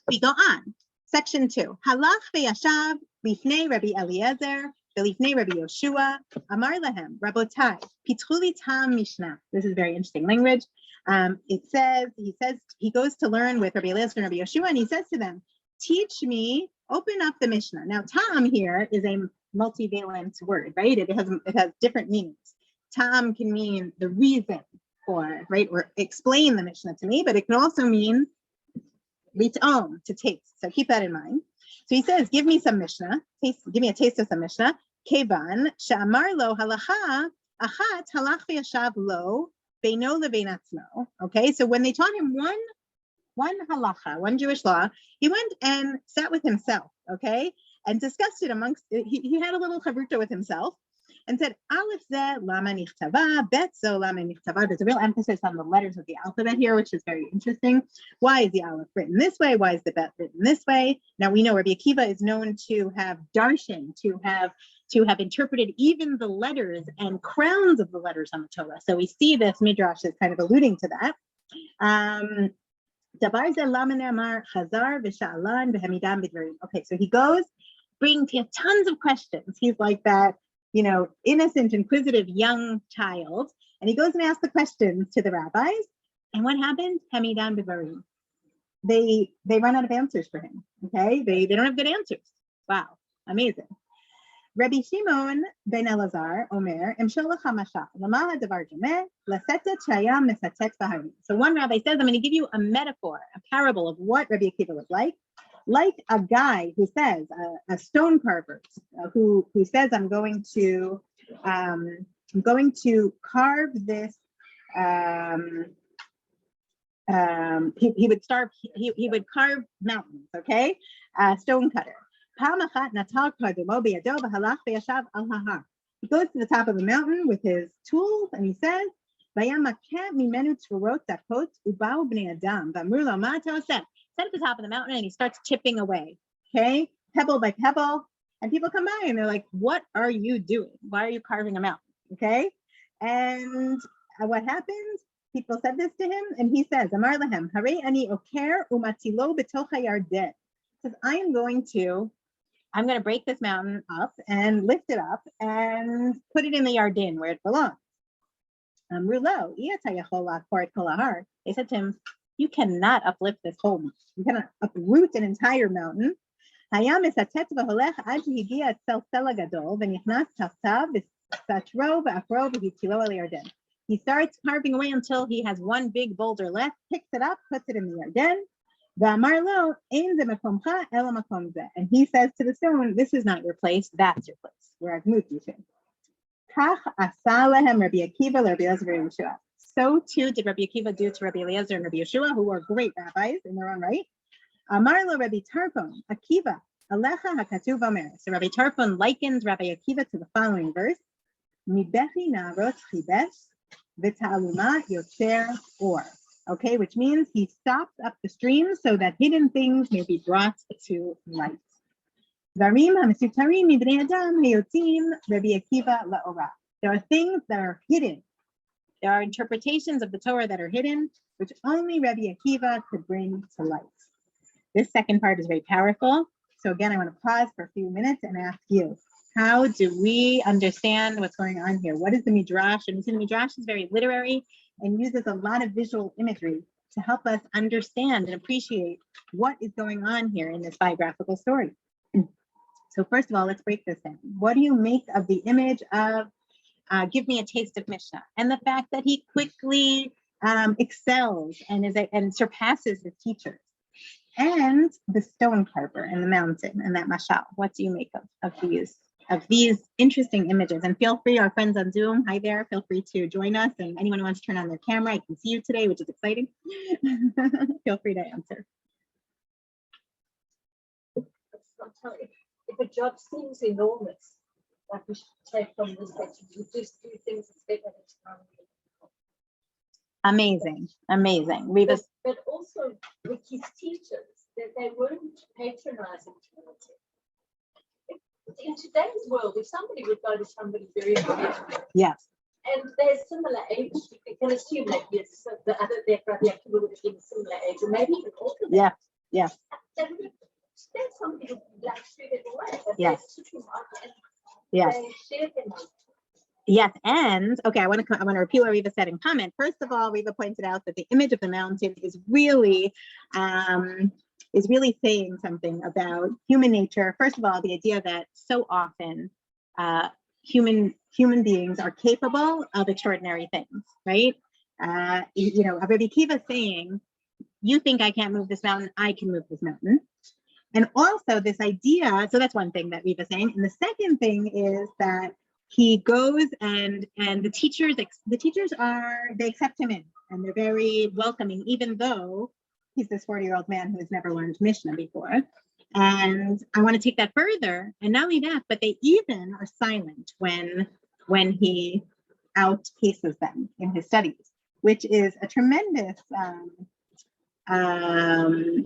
S1: we go on. Section 2. Halach v'yashav lifnei Rabbi Eliezer v'lifnei Rabbi Yoshua amar lahem Rabotai pitchu li tam mishnah. This is very interesting language. He says he goes to learn with Rabbi Eliezer and Rabbi Yoshua, and he says to them, teach me, open up the Mishnah. Now, tam here is a multivalent word, right? It has different meanings. Tam can mean the reason for, right, or explain the Mishnah to me, but it can also mean lit'om, to taste. So keep that in mind. So he says, give me some Mishnah, give me a taste of some Mishnah. Kevan she'amar lo halacha achat halach v'yashav lo beino lebein atzmo. Okay, so when they taught him one halacha, one Jewish law, he went and sat with himself, okay, and discussed it amongst, he had a little chavruta with himself and said, Aleph zeh lama nichtava, bet zo lama nichtava. There's a real emphasis on the letters of the alphabet here, which is very interesting. Why is the Aleph written this way? Why is the bet written this way? Now we know Rabbi Akiva is known to have darshan, to have interpreted even the letters and crowns of the letters on the Torah. So we see this Midrash is kind of alluding to that. Okay, so he goes, brings tons of questions. He's like that, innocent, inquisitive young child. And he goes and asks the questions to the rabbis. And what happened? Hamidan b'dvarim. They run out of answers for him. Okay, they don't have good answers. Wow, amazing. Rabbi Shimon ben Elazar Omer Emsholacha Mashal Lama Davar Jameh Lasetet Shayam Mesatet Baharim. So one rabbi says, I'm going to give you a metaphor, a parable of what Rabbi Akiva was like a guy who says, a stone carver who says, I'm going to carve this. He would carve mountains. Okay, stone cutter. He goes to the top of the mountain with his tools and he says, stand at the top of the mountain and he starts chipping away, okay, pebble by pebble. And people come by and they're like, what are you doing? Why are you carving a mountain? Okay. And what happens? People said this to him and he says, Amar lahem, Hare ani oker umatilo b'tocha yarden. Says, I'm going to break this mountain up and lift it up and put it in the Yarden where it belongs. They said to him, you cannot uplift this whole mountain. You cannot uproot an entire mountain. He starts carving away until he has one big boulder left, picks it up, puts it in the Yarden. And he says to the stone, this is not your place, that's your place, where I've moved you to. So too did Rabbi Akiva do to Rabbi Eliezer and Rabbi Yoshua, who were great rabbis in their own right. Amarlo Rabbi Tarfon, Akiva, Alecha HaKatuv Omer. So Rabbi Tarfon likens Rabbi Akiva to the following verse. Mibechi na'arot chibesh v'ta'aluma yotzer or. Okay, which means he stops up the stream so that hidden things may be brought to light. There are things that are hidden. There are interpretations of the Torah that are hidden, which only Rabbi Akiva could bring to light. This second part is very powerful. So again, I want to pause for a few minutes and ask you, how do we understand what's going on here? What is the Midrash? And the Midrash is very literary and uses a lot of visual imagery to help us understand and appreciate what is going on here in this biographical story. So first of all, let's break this down. What do you make of the image of give me a taste of Mishnah and the fact that he quickly excels and surpasses his teachers, and the stone carver and the mountain and that mashal? What do you make of these interesting images? And feel free, our friends on Zoom, hi there, feel free to join us, and anyone who wants to turn on their camera, I can see you today, which is exciting. Feel free to answer.
S7: If a job seems enormous, like we should take from this section, we just do things as big as it's time.
S1: Amazing, amazing. Reva,
S7: But also with his teachers, that they weren't patronizing towards him. In today's world, if somebody would go to somebody very educated,
S1: yes,
S7: and they're similar age, you can assume that yes, so the other their Rabbi Akiva would have been similar age, or maybe even older.
S1: yeah, yes,
S7: They would have, there's somebody who like treated away. But
S1: Yes.
S7: they took him up and
S1: yes.
S7: they shared them.
S1: Yes, and okay, I want to repeat what Reva said in comment. First of all, Reva pointed out that the image of the mountain is really saying something about human nature. First of all, the idea that so often human beings are capable of extraordinary things, right? Rabbi Akiva saying, "You think I can't move this mountain? I can move this mountain." And also this idea. So that's one thing that Reva's saying. And the second thing is that he goes and the teachers they accept him in, and they're very welcoming, even though he's this 40-year-old man who has never learned Mishnah before. And I want to take that further, and not only that, but they even are silent when he outpaces them in his studies, which is a tremendous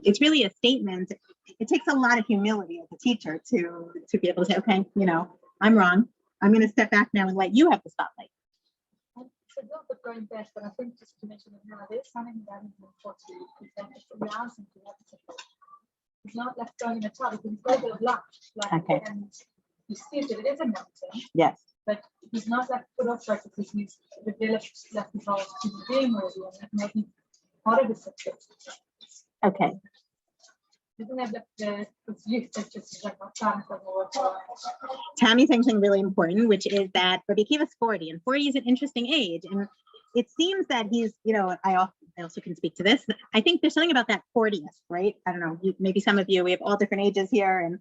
S1: it's really a statement. It takes a lot of humility as a teacher to be able to say, okay, I'm wrong. I'm going to step back now and let you have the spotlight.
S3: So a little bit going back, but I think just to mention it now, there's something that is important is that it allows him to have a. It's not like throwing in a tub, it's a bit of luck.
S1: Okay.
S3: And he sees that it is a mountain,
S1: Yes.
S3: but he's not like put off like because he's developed like his whole human being already, and that may be part of the success.
S1: Okay.
S3: Doesn't have the youth that just like time for more.
S1: Tammy's saying something really important, which is that Rabbi Akiva's 40, and 40 is an interesting age. And it seems that he's, I also can speak to this. I think there's something about that 40th, right? I don't know, maybe some of you, we have all different ages here. And,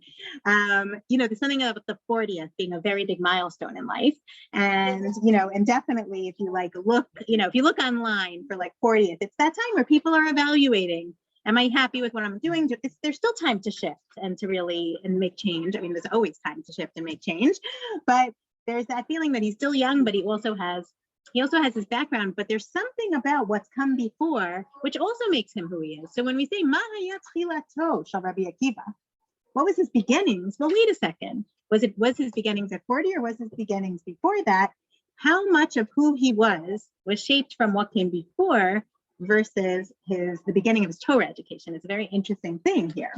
S1: there's something about the 40th being a very big milestone in life. And, and definitely if you if you look online for 40th, it's that time where people are evaluating. Am I happy with what I'm doing? There's still time to shift and to really make change. I mean, there's always time to shift and make change, but there's that feeling that he's still young, but he also has his background, but there's something about what's come before, which also makes him who he is. So when we say, Ma hayat chilato shel Rabbi Akiva, what was his beginnings? Well, wait a second. Was his beginnings at 40 or was his beginnings before that? How much of who he was shaped from what came before versus the beginning of his Torah education? It's a very interesting thing here.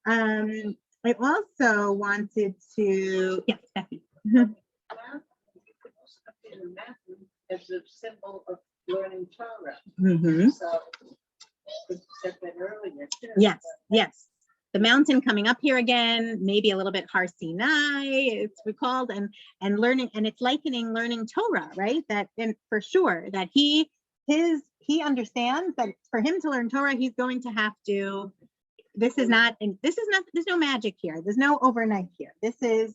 S1: I also wanted to, yes, Becky.
S2: As a symbol of learning Torah.
S1: Mm-hmm.
S2: So we said that earlier too.
S1: Yes, yes. The mountain coming up here again, maybe a little bit Har Sinai, it's recalled, and learning, and it's likening learning Torah, right? That, and for sure that he understands that for him to learn Torah, he's going to have to, there's no magic here. There's no overnight here. This is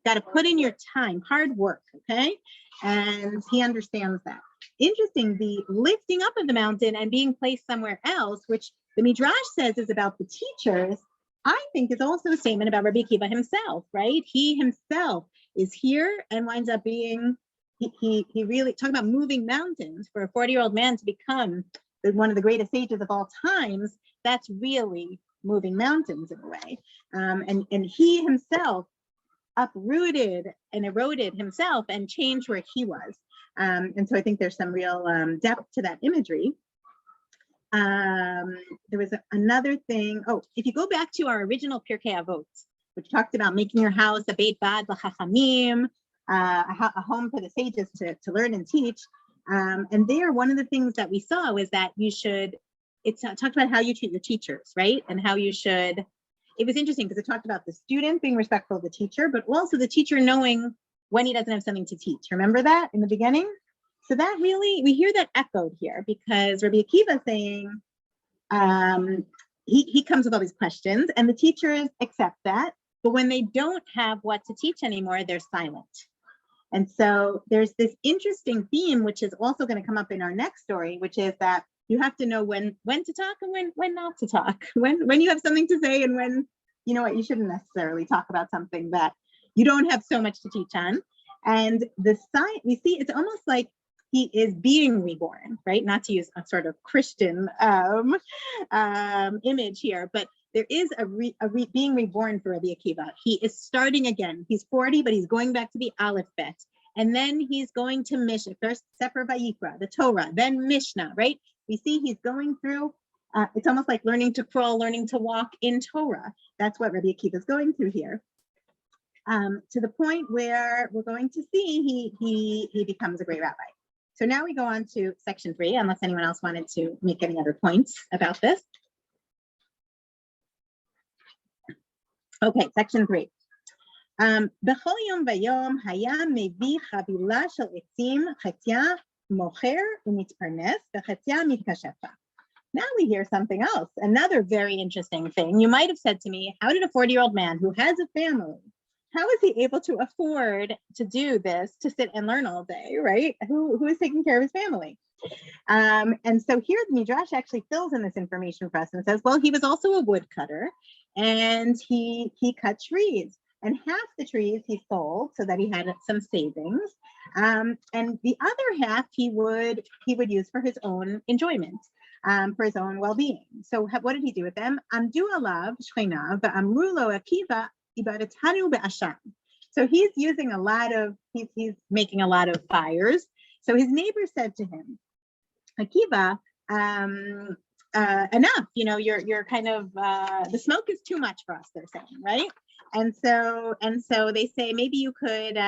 S1: got to put in your time, hard work, okay? And he understands that. Interesting, the lifting up of the mountain and being placed somewhere else, which the Midrash says is about the teachers, I think is also a statement about Rabbi Akiva himself, right? He himself is here and winds up being, he really, talk about moving mountains for a 40-year-old man to become one of the greatest sages of all times. That's really moving mountains in a way. And he himself uprooted and eroded himself and changed where he was. And so I think there's some real depth to that imagery. There was another thing. Oh, if you go back to our original Pirkei Avot, which talked about making your house a beit bad l'chachamim, a home for the sages to learn and teach. And there, one of the things that we saw was that it talked about how you treat your teachers, right? And how you should, it was interesting because it talked about the student being respectful of the teacher, but also the teacher knowing when he doesn't have something to teach. Remember that in the beginning? So that really, we hear that echoed here because Rabbi Akiva is saying, he comes with all these questions and the teachers accept that, but when they don't have what to teach anymore, they're silent. And so there's this interesting theme, which is also going to come up in our next story, which is that you have to know when to talk and when not to talk, when you have something to say and when, you know what, you shouldn't necessarily talk about something that you don't have so much to teach on. And the sign we see, it's almost like he is being reborn, right? Not to use a sort of Christian image here, but there is being reborn for Rabbi Akiva. He is starting again. He's 40, but he's going back to the Aleph Bet. And then he's going to Mishnah, first Sefer Vayikra, the Torah, then Mishnah, right? We see he's going through, it's almost like learning to crawl, learning to walk in Torah. That's what Rabbi Akiva is going through here. To the point where we're going to see he becomes a great rabbi. So now we go on to section 3, unless anyone else wanted to make any other points about this. Okay, section 3. בכל יום ויום היה מביא חבילה של עצים, חציה מוכר ומתפרנס, וחציה מתקשף בה. Now we hear something else, another very interesting thing. You might have said to me, how did a 40-year-old man who has a family, how is he able to afford to do this, to sit and learn all day, right? Who is taking care of his family? And so here the Midrash actually fills in this information for us and says, well, he was also a woodcutter, and he cut trees. And half the trees he sold so that he had some savings, and the other half he would use for his own enjoyment, for his own well-being. So what did he do with them? Amdu alav shchena v'amru lo Akiva ibadatanu be'asham. So he's using he's making a lot of fires. So his neighbor said to him, Akiva, enough. You're kind of the smoke is too much for us. They're saying, right? And so they say, maybe you could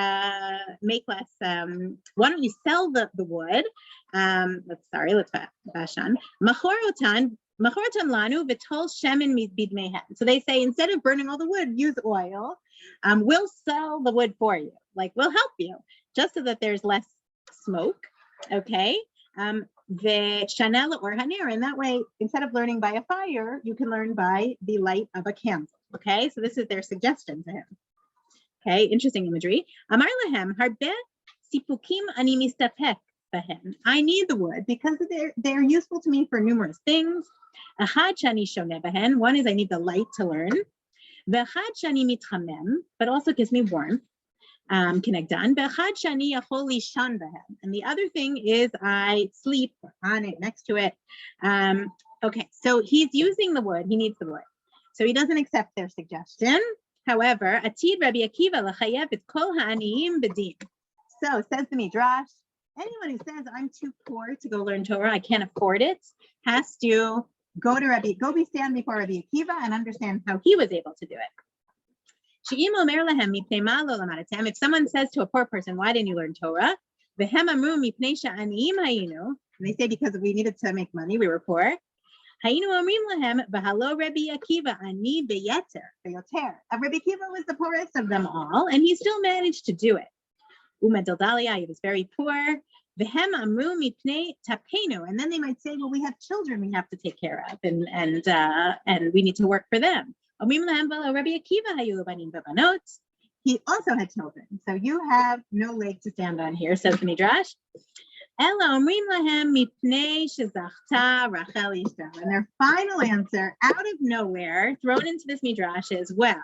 S1: make less. Why don't you sell the wood? Let's bashan. Machorotan lanu v'tol shemen bidmehen. So they say, instead of burning all the wood, use oil. We'll sell the wood for you. Like, we'll help you, just so that there's less smoke. Okay. The Shana or Haner, and that way, instead of learning by a fire, you can learn by the light of a candle. Okay, so this is their suggestion to him. Okay, interesting imagery. Amar lahem harbe sipukim ani mistapek bahem. I need the wood because they're useful to me for numerous things. Ahad shani shoneh bahen. One is I need the light to learn. V'achad shani mitchamem, but also gives me warmth. Kinegdan. V'achad shani yachol lishan bahem. And the other thing is I sleep on it, next to it. Okay, so he's using the wood. He needs the wood. So he doesn't accept their suggestion. However, Atid Rabbi Akiva l'chayev et kol ha'aniyim b'din. So says the Midrash, anyone who says I'm too poor to go learn Torah, I can't afford it, has to go stand before Rabbi Akiva and understand how he was able to do it. She'im omer lahem mipnei ma lo lamadatem. If someone says to a poor person, why didn't you learn Torah? V'hem amru mipnei she'aniyim hayinu. And they say because we needed to make money, we were poor. Hayinu omrim lahem v'halo Rabbi Akiva ani beyeter. Rabbi Akiva was the poorest of them all, and he still managed to do it. Umedeldalia, he was very poor. V'hem amru mipnei tapenu. And then they might say, well, we have children we have to take care of, and we need to work for them. Omrim lahem v'halo Rabbi Akiva hayu banim v'banot. He also had children, so you have no leg to stand on here, says the Midrash. And their final answer, out of nowhere, thrown into this Midrash is, well,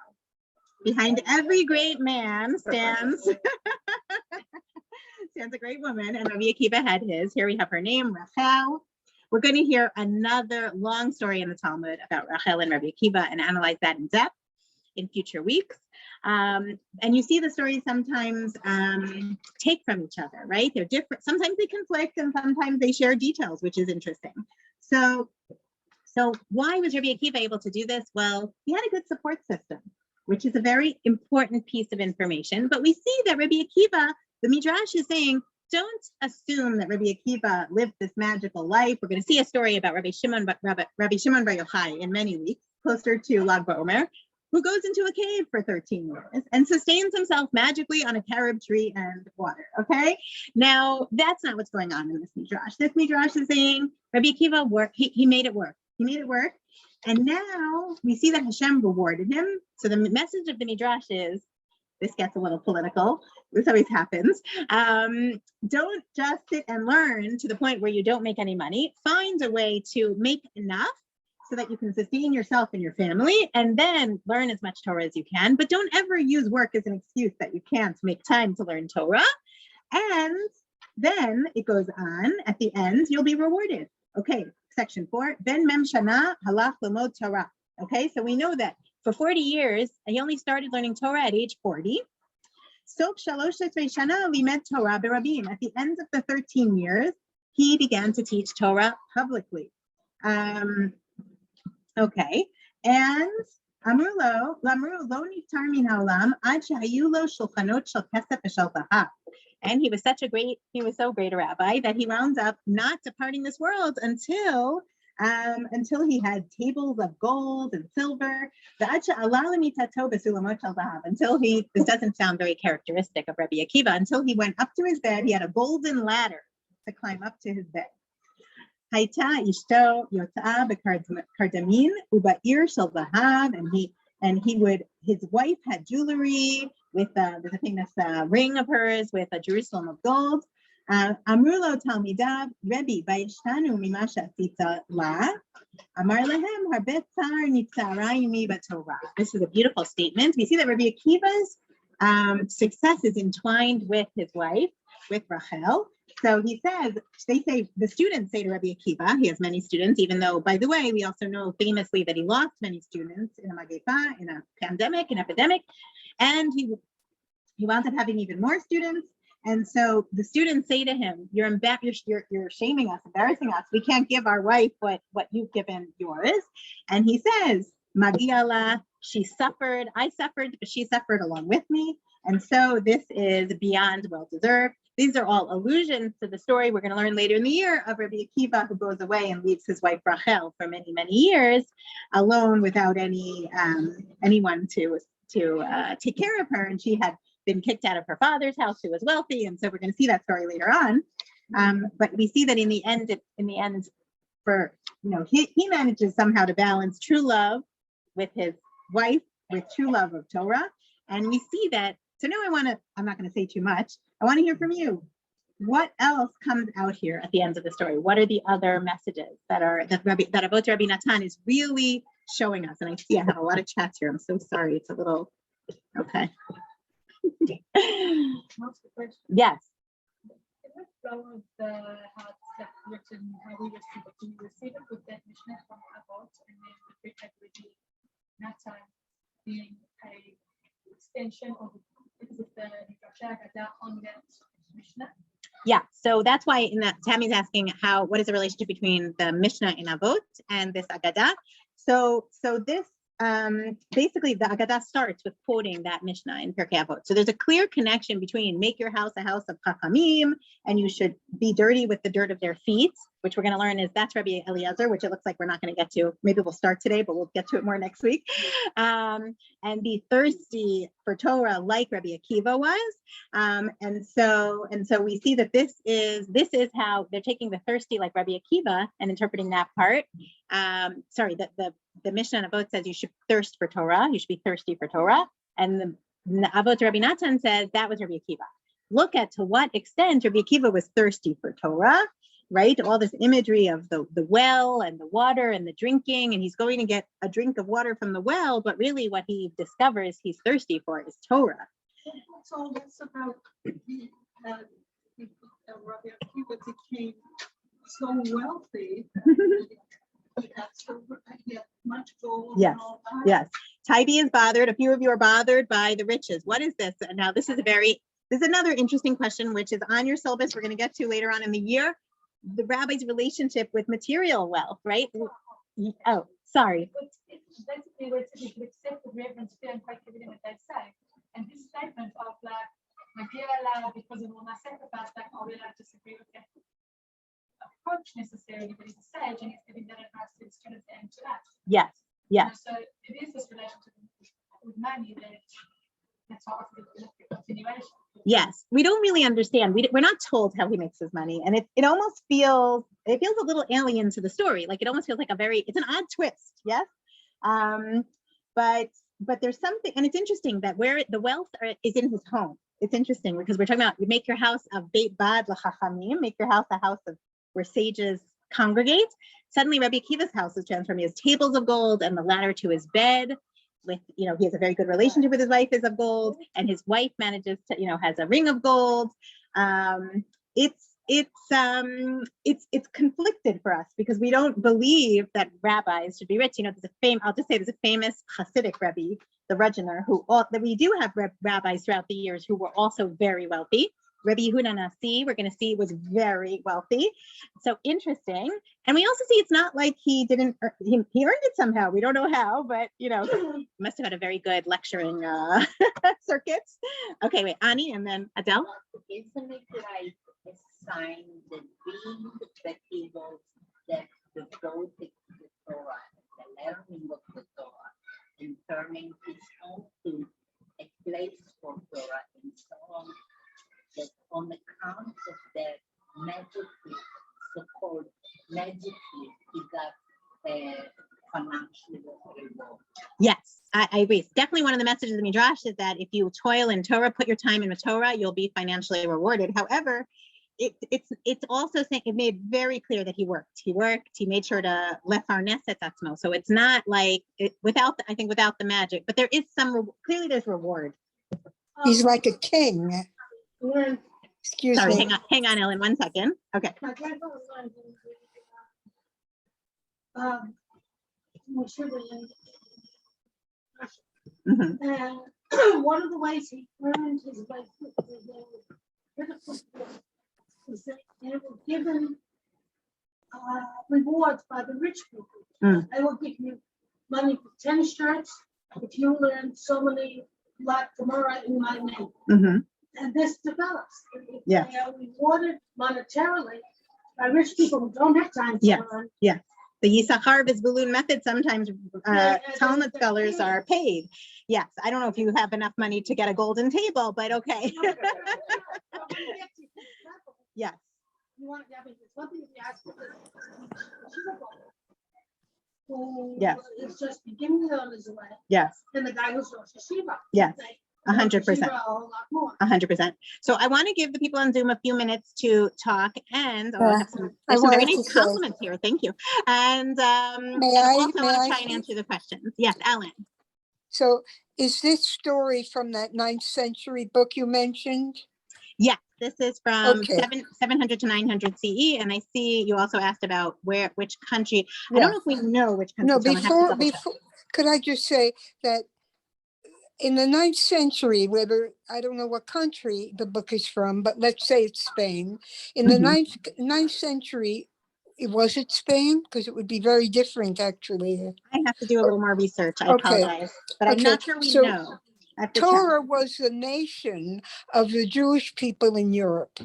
S1: behind every great man stands a great woman, and Rabbi Akiva had his. Here we have her name, Rachel. We're going to hear another long story in the Talmud about Rachel and Rabbi Akiva and analyze that in depth in future weeks. And you see the stories sometimes take from each other, right? They're different. Sometimes they conflict and sometimes they share details, which is interesting. So why was Rabbi Akiva able to do this? Well, he had a good support system, which is a very important piece of information. But we see that Rabbi Akiva, the Midrash is saying, don't assume that Rabbi Akiva lived this magical life. We're going to see a story about Rabbi Shimon Bar Yochai in many weeks, closer to Lag BaOmer, who goes into a cave for 13 years and sustains himself magically on a carob tree and water, okay? Now, that's not what's going on in this Midrash. This Midrash is saying Rabbi Akiva worked, he made it work. He made it work. And now we see that Hashem rewarded him. So the message of the Midrash is, this gets a little political. This always happens. Don't just sit and learn to the point where you don't make any money. Find a way to make enough so that you can sustain yourself and your family, and then learn as much Torah as you can. But don't ever use work as an excuse that you can't make time to learn Torah. And Then it goes on, at the end, you'll be rewarded. Okay, section 4, Ben Mem Shana Halach Lamod Torah. Okay, so we know that for 40 years, he only started learning Torah at age 40. Sof Shalosh Shana Limed Torah Berabim. At the end of the 13 years, he began to teach Torah publicly. Okay, and Amru lo niftar min haolam ad shehayu lo shulchanot shel kesef v'shel zahav. And he was so great a rabbi that he wound up not departing this world until he had tables of gold and silver. Until this doesn't sound very characteristic of Rabbi Akiva, until he went up to his bed, he had a golden ladder to climb up to his bed. Hayta ishto yotza bekardamin uba'ir shel zahav, and his wife had jewelry with there's a famous ring of hers with a Jerusalem of gold. Amrulo talmidav Rebbe vayishtanu mima she'asita la amar lehem harbet tsar nitzara yumi b'Torah. This is a beautiful statement. We see that Rabbi Akiva's success is entwined with his wife, with Rachel. So he says, the students say to Rabbi Akiva, he has many students, even though, by the way, we also know famously that he lost many students in a magefa, in a pandemic, an epidemic, and he wound up having even more students. And so the students say to him, you're shaming us, embarrassing us. We can't give our wife what you've given yours. And he says, Magiala, she suffered, I suffered, but she suffered along with me. And so this is beyond well-deserved. These are all allusions to the story we're going to learn later in the year of Rabbi Akiva, who goes away and leaves his wife Rachel for many, many years alone without anyone to take care of her. And she had been kicked out of her father's house, who was wealthy. And so we're going to see that story later on. But we see that in the end, he manages somehow to balance true love with his wife, with true love of Torah. And we see that. So now I'm not going to say too much. I want to hear from you. What else comes out here at the end of the story? What are the other messages that Avot Rabbi Natan is really showing us? And I see I have a lot of chats here. I'm so sorry. It's a little, okay. Yes.
S3: Some of the how it's written, how we receive it with that Mishnah from Avot, and then the Rabbi Natan being a extension of the Drosh on that Mishnah.
S1: Yeah, so that's why in that Tammy's asking what is the relationship between the Mishnah in Avot and this Agadah. So this basically the Agadah starts with quoting that Mishnah in Pirkei Avot. So there's a clear connection between make your house a house of Chachamim, and you should be dirty with the dirt of their feet, which we're going to learn is that's Rabbi Eliezer, which it looks like we're not going to get to. Maybe we'll start today, but we'll get to it more next week. And be thirsty for Torah like Rabbi Akiva was. And so we see that this is how they're taking the thirsty like Rabbi Akiva and interpreting that part. The Mishnah in Avot says you should thirst for Torah. You should be thirsty for Torah. And the Avot Rabbi Natan says that was Rabbi Akiva. Look at to what extent Rabbi Akiva was thirsty for Torah, right? All this imagery of the well and the water and the drinking, and he's going to get a drink of water from the well, but really what he discovers he's thirsty for is Torah.
S2: It's all this about Rabbi Akiva became so wealthy. He had much gold.
S1: Yes,
S2: and all that.
S1: yes. Tybee is bothered. A few of you are bothered by the riches. What is this? And now this is another interesting question, which is on your syllabus. We're going to get to later on in the year. The rabbi's relationship with material wealth, right? Oh, sorry.
S3: It's basically where you should accept the reverence, fear, and quite everything that they say. And this statement of like, because of all my sacrifice, like, are we allowed to disagree with that approach necessarily, but he's a sage and he's giving that advice to his students and to us.
S1: Yes, yes.
S3: So it is this relationship with money that's part of the continuation.
S1: Yes, we don't really understand. We're not told how he makes his money, and it almost feels a little alien to the story. Like it almost feels like it's an odd twist. Yes, but there's something, and it's interesting that where the wealth is in his home. It's interesting because we're talking about you make your house a beit bad l'chachamim, make your house a house of where sages congregate. Suddenly, Rabbi Akiva's house is transformed. He has tables of gold and the ladder to his bed. With he has a very good relationship with his wife is of gold, and his wife manages to has a ring of gold. It's it's conflicted for us because we don't believe that rabbis should be rich. You know, I'll just say there's a famous Hasidic Rebbe, the Rudgener, that we do have rabbis throughout the years who were also very wealthy. Rabbi Yehuda Nasi, we're going to see, was very wealthy. So interesting. And we also see it's not like he didn't, he earned it somehow. We don't know how, but you know, he must have had a very good lecturing circuits. Okay, wait, Ani and then Adele.
S2: Isn't it like a sign that being the people that devoted to the Torah, the learning of the Torah, and turning his home to a place for Torah and so on, that on account of that magically, so-called magically, he got financial reward.
S1: Yes, I agree. It's definitely one of the messages of the Midrash is that if you toil in Torah, put your time in the Torah, you'll be financially rewarded. However, it's also saying it made very clear that he worked. He made sure to lefarnes et atzmo. So it's not like without the magic, but there is clearly there's reward.
S6: He's like a king. Excuse
S1: Sorry,
S6: me.
S1: hang on, Ellen, 1 second. Okay.
S7: My grandfather learned
S1: Mhm.
S7: and one of the ways he earned his livelihood was that they were given rewards by the rich people. They will give you money for tennis shirts if you learn so many like Gemara in my name.
S1: Mm-hmm.
S7: And this develops.
S1: Yes.
S7: They are rewarded monetarily by rich people who don't have time to
S1: Yes.
S7: learn.
S1: Yes. The Yisachar Vizbalun method, sometimes Talmud scholars are paid. Yes, I don't know if you have enough money to get a golden table, but okay. Yes.
S7: You want to have it, it's one thing if you ask for the
S1: Yes.
S7: It's just beginning on his way.
S1: Yes.
S7: And the guy who's Rosh Hashiva.
S1: Yes.
S7: They
S1: 100%.
S7: a whole lot more.
S1: 100%. So I want to give the people on Zoom a few minutes to talk, and I have there's some very
S6: wanted to
S1: nice
S6: say-
S1: compliments here. Thank you. And
S6: May I
S1: want to try and
S6: speak?
S1: answer the questions. Yes, Ellen.
S6: So is this story from that 9th century book you mentioned?
S1: Yes, this is from
S6: Okay.
S1: 700 to 900 CE, and I see you also asked about which country. I don't know if we know which country.
S6: No,
S1: so I'm gonna have to
S6: before,
S1: double check.
S6: could I just say that in the 9th century, whether, I don't know what country the book is from, but let's say it's Spain. In the
S1: Mhm.
S6: 9th century, was it Spain? Because it would be very different, actually.
S1: I have to do a little more research. I
S6: Okay.
S1: apologize, but I'm
S6: Okay,
S1: not sure we
S6: so
S1: know. I have to check.
S6: Torah was the nation of the Jewish people in Europe.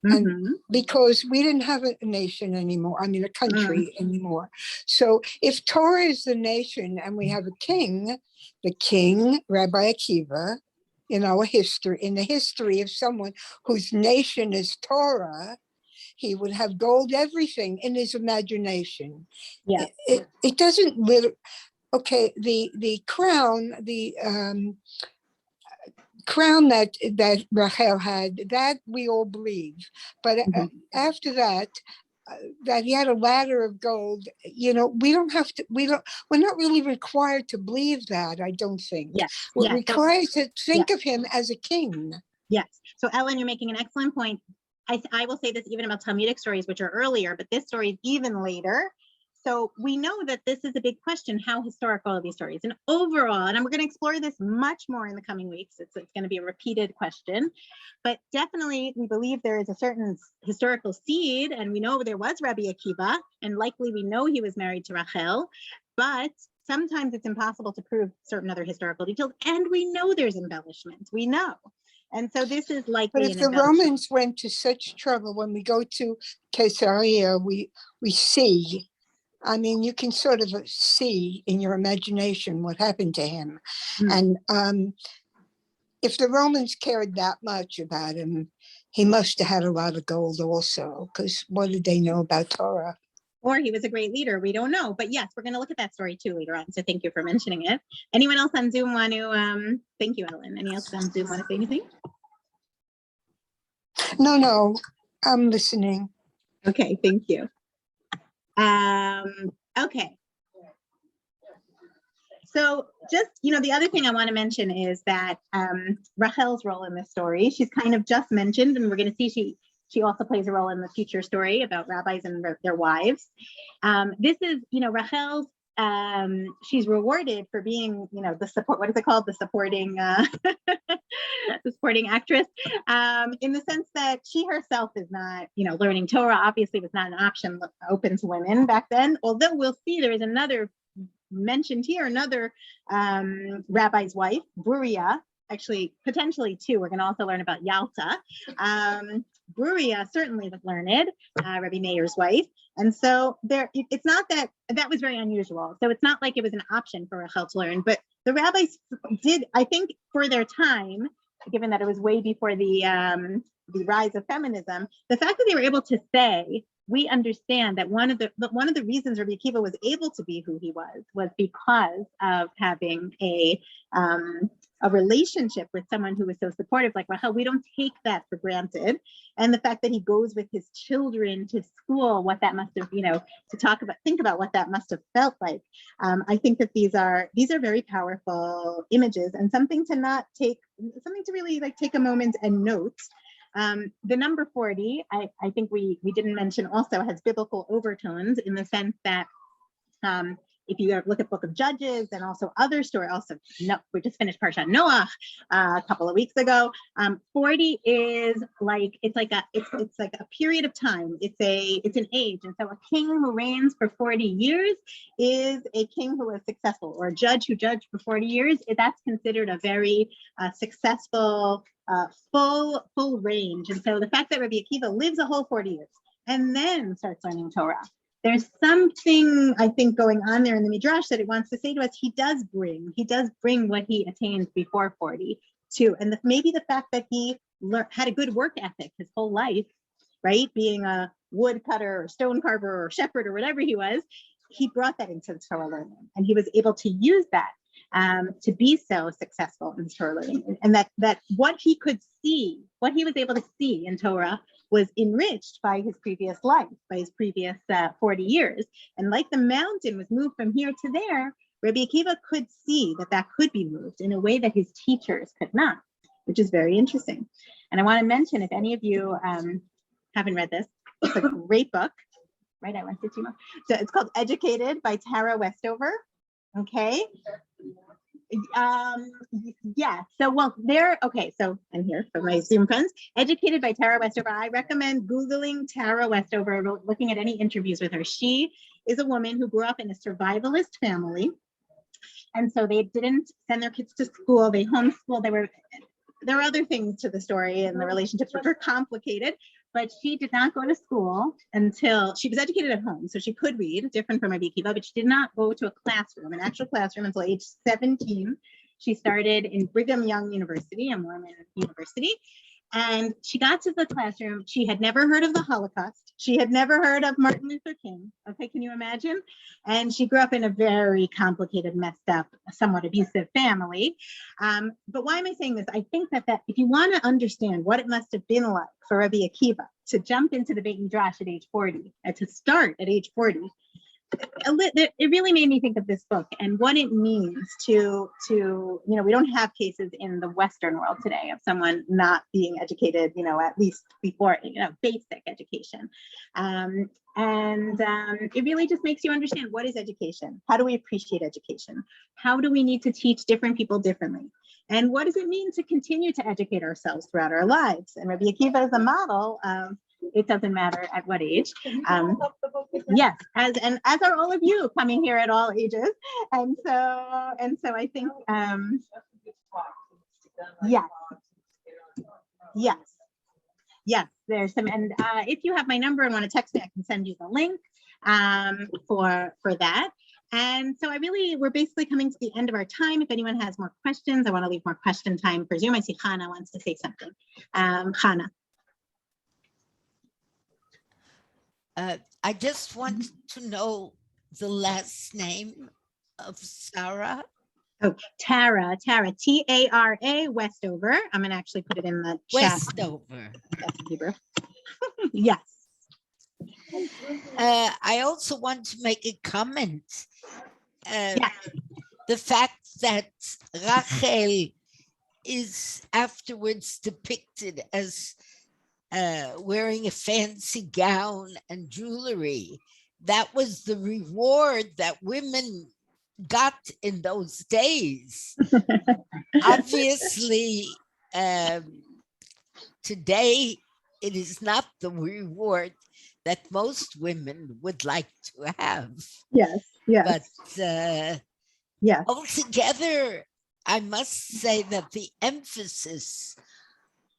S6: And
S1: Mhm.
S6: because we didn't have a nation anymore, I mean a country anymore. So if Torah is the nation and we have a king, the king, Rabbi Akiva, in the history of someone whose nation is Torah, he would have gold everything in his imagination.
S1: Yeah.
S6: It doesn't literally, okay, the crown, the crown that Rachel had, that we all believe, but after that, that he had a ladder of gold, you know, we're not really required to believe that, I don't think.
S1: Yes.
S6: We're
S1: Yes.
S6: required to think of him as a king.
S1: Yes. So Ellen, you're making an excellent point. I will say this even about Talmudic stories, which are earlier, but this story is even later. So we know that this is a big question, how historical are these stories? And overall, and we're going to explore this much more in the coming weeks. It's going to be a repeated question, but definitely we believe there is a certain historical seed, and we know there was Rabbi Akiva, and likely we know he was married to Rachel, but sometimes it's impossible to prove certain other historical details, and we know there's embellishment. We know. And so this is likely
S6: But if the Romans went to such trouble, when we go to Caesarea, we see, I mean, you can sort of see in your imagination what happened to him. And if the Romans cared that much about him, he must have had a lot of gold also, because what did they know about Torah?
S1: Or he was a great leader. We don't know. But yes, we're going to look at that story too later on. So thank you for mentioning it. Anyone else on Zoom want to, thank you, Ellen. Anyone else on Zoom want to say anything?
S6: No, I'm listening.
S1: Okay, thank you. Okay. So just, the other thing I want to mention is that Rachel's role in this story, she's kind of just mentioned, and we're going to see She also plays a role in the future story about rabbis and their wives. This is, Rachel's, she's rewarded for being, the support, what is it called? The supporting, the supporting actress, in the sense that she herself is not, learning Torah obviously was not an option open to women back then, although we'll see there is another mentioned here, another rabbi's wife, Bruria, actually potentially two. We're going to also learn about Yalta. Bruria certainly was learned, Rabbi Meir's wife. And so it's not that was very unusual. So it's not like it was an option for Rachel to learn, but the rabbis did, I think, for their time, given that it was way before the rise of feminism, the fact that they were able to say, we understand that one of the reasons Rabbi Akiva was able to be who he was because of having a relationship with someone who was so supportive like Rachel. We don't take that for granted. And the fact that he goes with his children to school, what that must have, think about what that must have felt like. I think that these are very powerful images and something to really take a moment and note. The number 40, I think we didn't mention, also has biblical overtones in the sense that if you look at Book of Judges and also other stories, we just finished Parshat Noah a couple of weeks ago. 40 is like it's like a period of time. It's an age, and so a king who reigns for 40 years is a king who is successful, or a judge who judged for 40 years. That's considered a very successful, full range. And so the fact that Rabbi Akiva lives a whole 40 years and then starts learning Torah, there's something, I think, going on there in the Midrash that it wants to say to us. He does bring what he attained before 40 too. And maybe the fact that he had a good work ethic his whole life, right? Being a woodcutter or stone carver or shepherd or whatever he was, he brought that into the Torah learning. And he was able to use that to be so successful in Torah learning. And that what he could see, what he was able to see in Torah was enriched by his previous life, by his previous 40 years. And like the mountain was moved from here to there, Rabbi Akiva could see that could be moved in a way that his teachers could not, which is very interesting. And I want to mention, if any of you haven't read this, it's a great book, right? I went to too much. So it's called Educated by Tara Westover. Okay. Yeah. So, so I'm here for my Zoom friends. Educated by Tara Westover. I recommend Googling Tara Westover, looking at any interviews with her. She is a woman who grew up in a survivalist family. And so they didn't send their kids to school. They homeschooled. There were other things to the story, and the relationships were complicated, but she did not go to school until she was educated at home. So she could read, different from Rabbi Akiva, but she did not go to a classroom, an actual classroom, until age 17. She started in Brigham Young University, a Mormon university. And she got to the classroom. She had never heard of the Holocaust. She had never heard of Martin Luther King. Okay, can you imagine? And she grew up in a very complicated, messed up, somewhat abusive family. But why am I saying this? I think that if you want to understand what it must have been like for Rabbi Akiva to jump into the Beit Midrash at age 40, and to start at age 40, it really made me think of this book and what it means to we don't have cases in the Western world today of someone not being educated, at least before, basic education. It really just makes you understand, what is education? How do we appreciate education? How do we need to teach different people differently? And what does it mean to continue to educate ourselves throughout our lives? And Rabbi Akiva is a model of, it doesn't matter at what age. Yes, as are all of you coming here at all ages. And so I think, yes, there's some, and if you have my number and want to text me, I can send you the link for that. And so we're basically coming to the end of our time. If anyone has more questions, I want to leave more question time for Zoom. I see Shana wants to say something. Shana.
S2: I just want to know the last name of Sarah.
S1: Oh, Tara, T-A-R-A, Westover. I'm going to actually put it in the chat.
S2: Westover.
S1: That's in Hebrew. Yes.
S2: I also want to make a comment. The fact that Rachel is afterwards depicted as wearing a fancy gown and jewelry. That was the reward that women got in those days. Obviously, today it is not the reward that most women would like to have.
S1: Yes, yes,
S2: But
S1: yes,
S2: altogether, I must say that the emphasis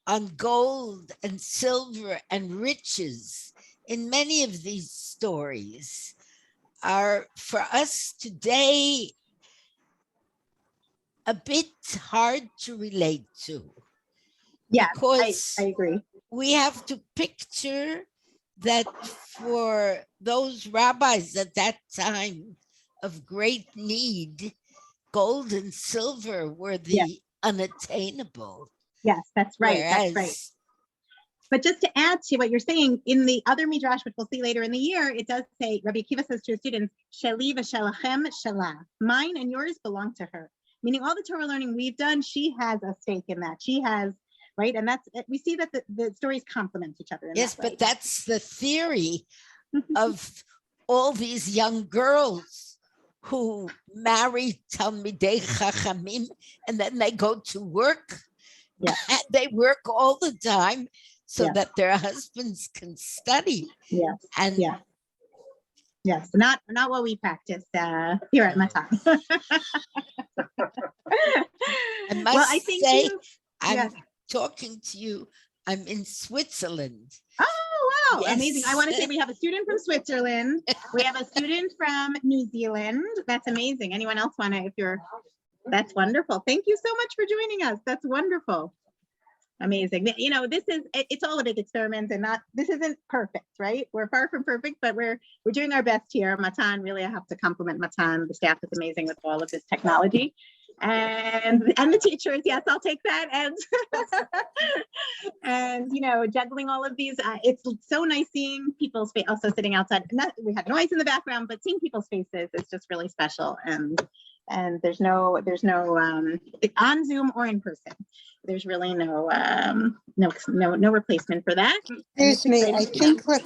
S2: on gold and silver and riches in many of these stories are, for us today, a bit hard to relate to,
S1: yes.
S2: because
S1: I agree.
S2: we have to picture that for those rabbis at that time of great need, gold and silver were the
S1: Yes.
S2: unattainable.
S1: Yes, that's right. That's right.
S2: Whereas,
S1: But just to add to what you're saying, in the other midrash, which we'll see later in the year, it does say, Rabbi Akiva says to his students, Sheli v'shelachem shelah. Mine and yours belong to her. Meaning all the Torah learning we've done, she has a stake in that. She has, right? And that's, we see that the stories complement each other.
S2: yes,
S1: that
S2: but
S1: way.
S2: that's the theory of all these young girls who marry Talmidei Chachamim, and then they go to work.
S1: Yeah.
S2: And they work all the time so
S1: Yeah.
S2: that their husbands can study.
S1: Yes.
S2: And
S1: Yeah. Yes, not what we practice here at Matan.
S2: I must
S1: Well, I think
S2: say,
S1: you,
S2: I'm
S1: yes.
S2: talking to you, I'm in Switzerland.
S1: Oh, wow.
S2: Yes.
S1: Amazing. I want to say we have a student from Switzerland. We have a student from New Zealand. That's amazing. Anyone else want to, that's wonderful. Thank you so much for joining us. That's wonderful. Amazing. You know, it's all a big experiment, and this isn't perfect, right? We're far from perfect, but we're doing our best here. Matan, really, I have to compliment Matan. The staff is amazing with all of this technology. And the teachers, yes, I'll take that. And you know, juggling all of these, it's so nice seeing people's faces. Also sitting outside, we had noise in the background, but seeing people's faces is just really special. And there's no on Zoom or in person. There's really no replacement for that.
S6: Excuse me, I think what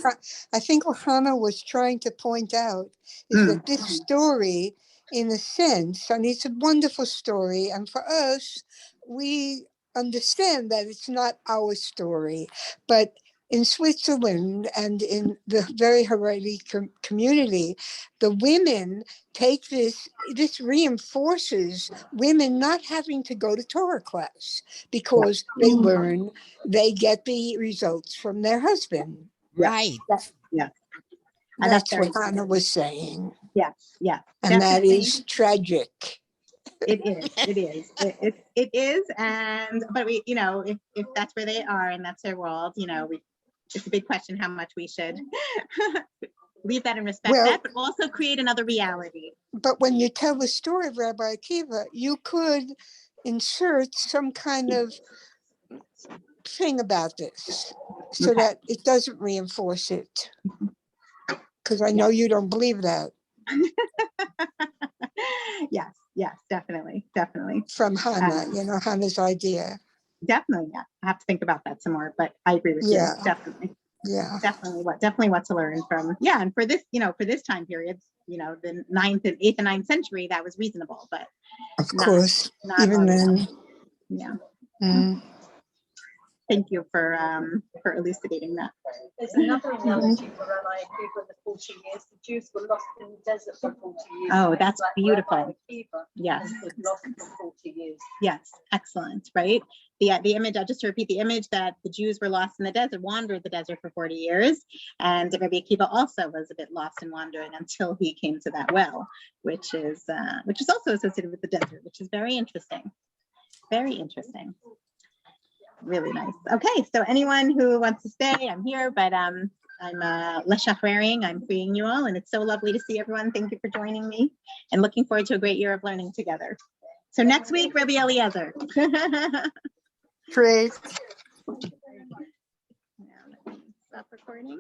S6: Hannah was trying to point out is that this story, in a sense, and it's a wonderful story, and for us, we understand that it's not our story, but in Switzerland and in the very Haredi community, the women take this reinforces women not having to go to Torah class because they get the results from their husband.
S2: Right.
S1: Yeah.
S6: That's what Hannah was saying.
S1: Yes, yes.
S6: And
S1: definitely.
S6: that is tragic.
S1: It is. But we, you know, if that's where they are and that's their world, you know, it's a big question how much we should leave that and respect that, but also create another reality.
S6: But when you tell the story of Rabbi Akiva, you could insert some kind of thing about this so that it doesn't reinforce it. Because I know you don't believe that.
S1: Yes, definitely.
S6: From Hannah, Hannah's idea.
S1: Definitely, yeah. I have to think about that some more, but I agree with you. Definitely.
S6: Yeah.
S1: Definitely what to learn from. Yeah, and for this time period, the 9th and 8th and 9th century, that was reasonable, but
S6: of course, not even then.
S1: Yeah.
S6: Mm.
S1: Thank you for elucidating that.
S7: There's another analogy for Rabbi Akiva in the 40 years. The Jews were lost in the desert for 40 years.
S1: Oh, that's beautiful.
S7: Rabbi Akiva
S1: yes.
S7: was lost for 40 years.
S1: Yes, excellent, right? The image, just to repeat the image, that the Jews were lost in the desert, wandered the desert for 40 years. And Rabbi Akiva also was a bit lost and wandering until he came to that well, which is also associated with the desert, which is very interesting. Very interesting. Really nice. Okay, so anyone who wants to stay, I'm here, but I'm leshachrering, I'm freeing you all, and it's so lovely to see everyone. Thank you for joining me, and looking forward to a great year of learning together. So next week, Rabbi Eliezer.
S6: Great.
S1: Stop recording.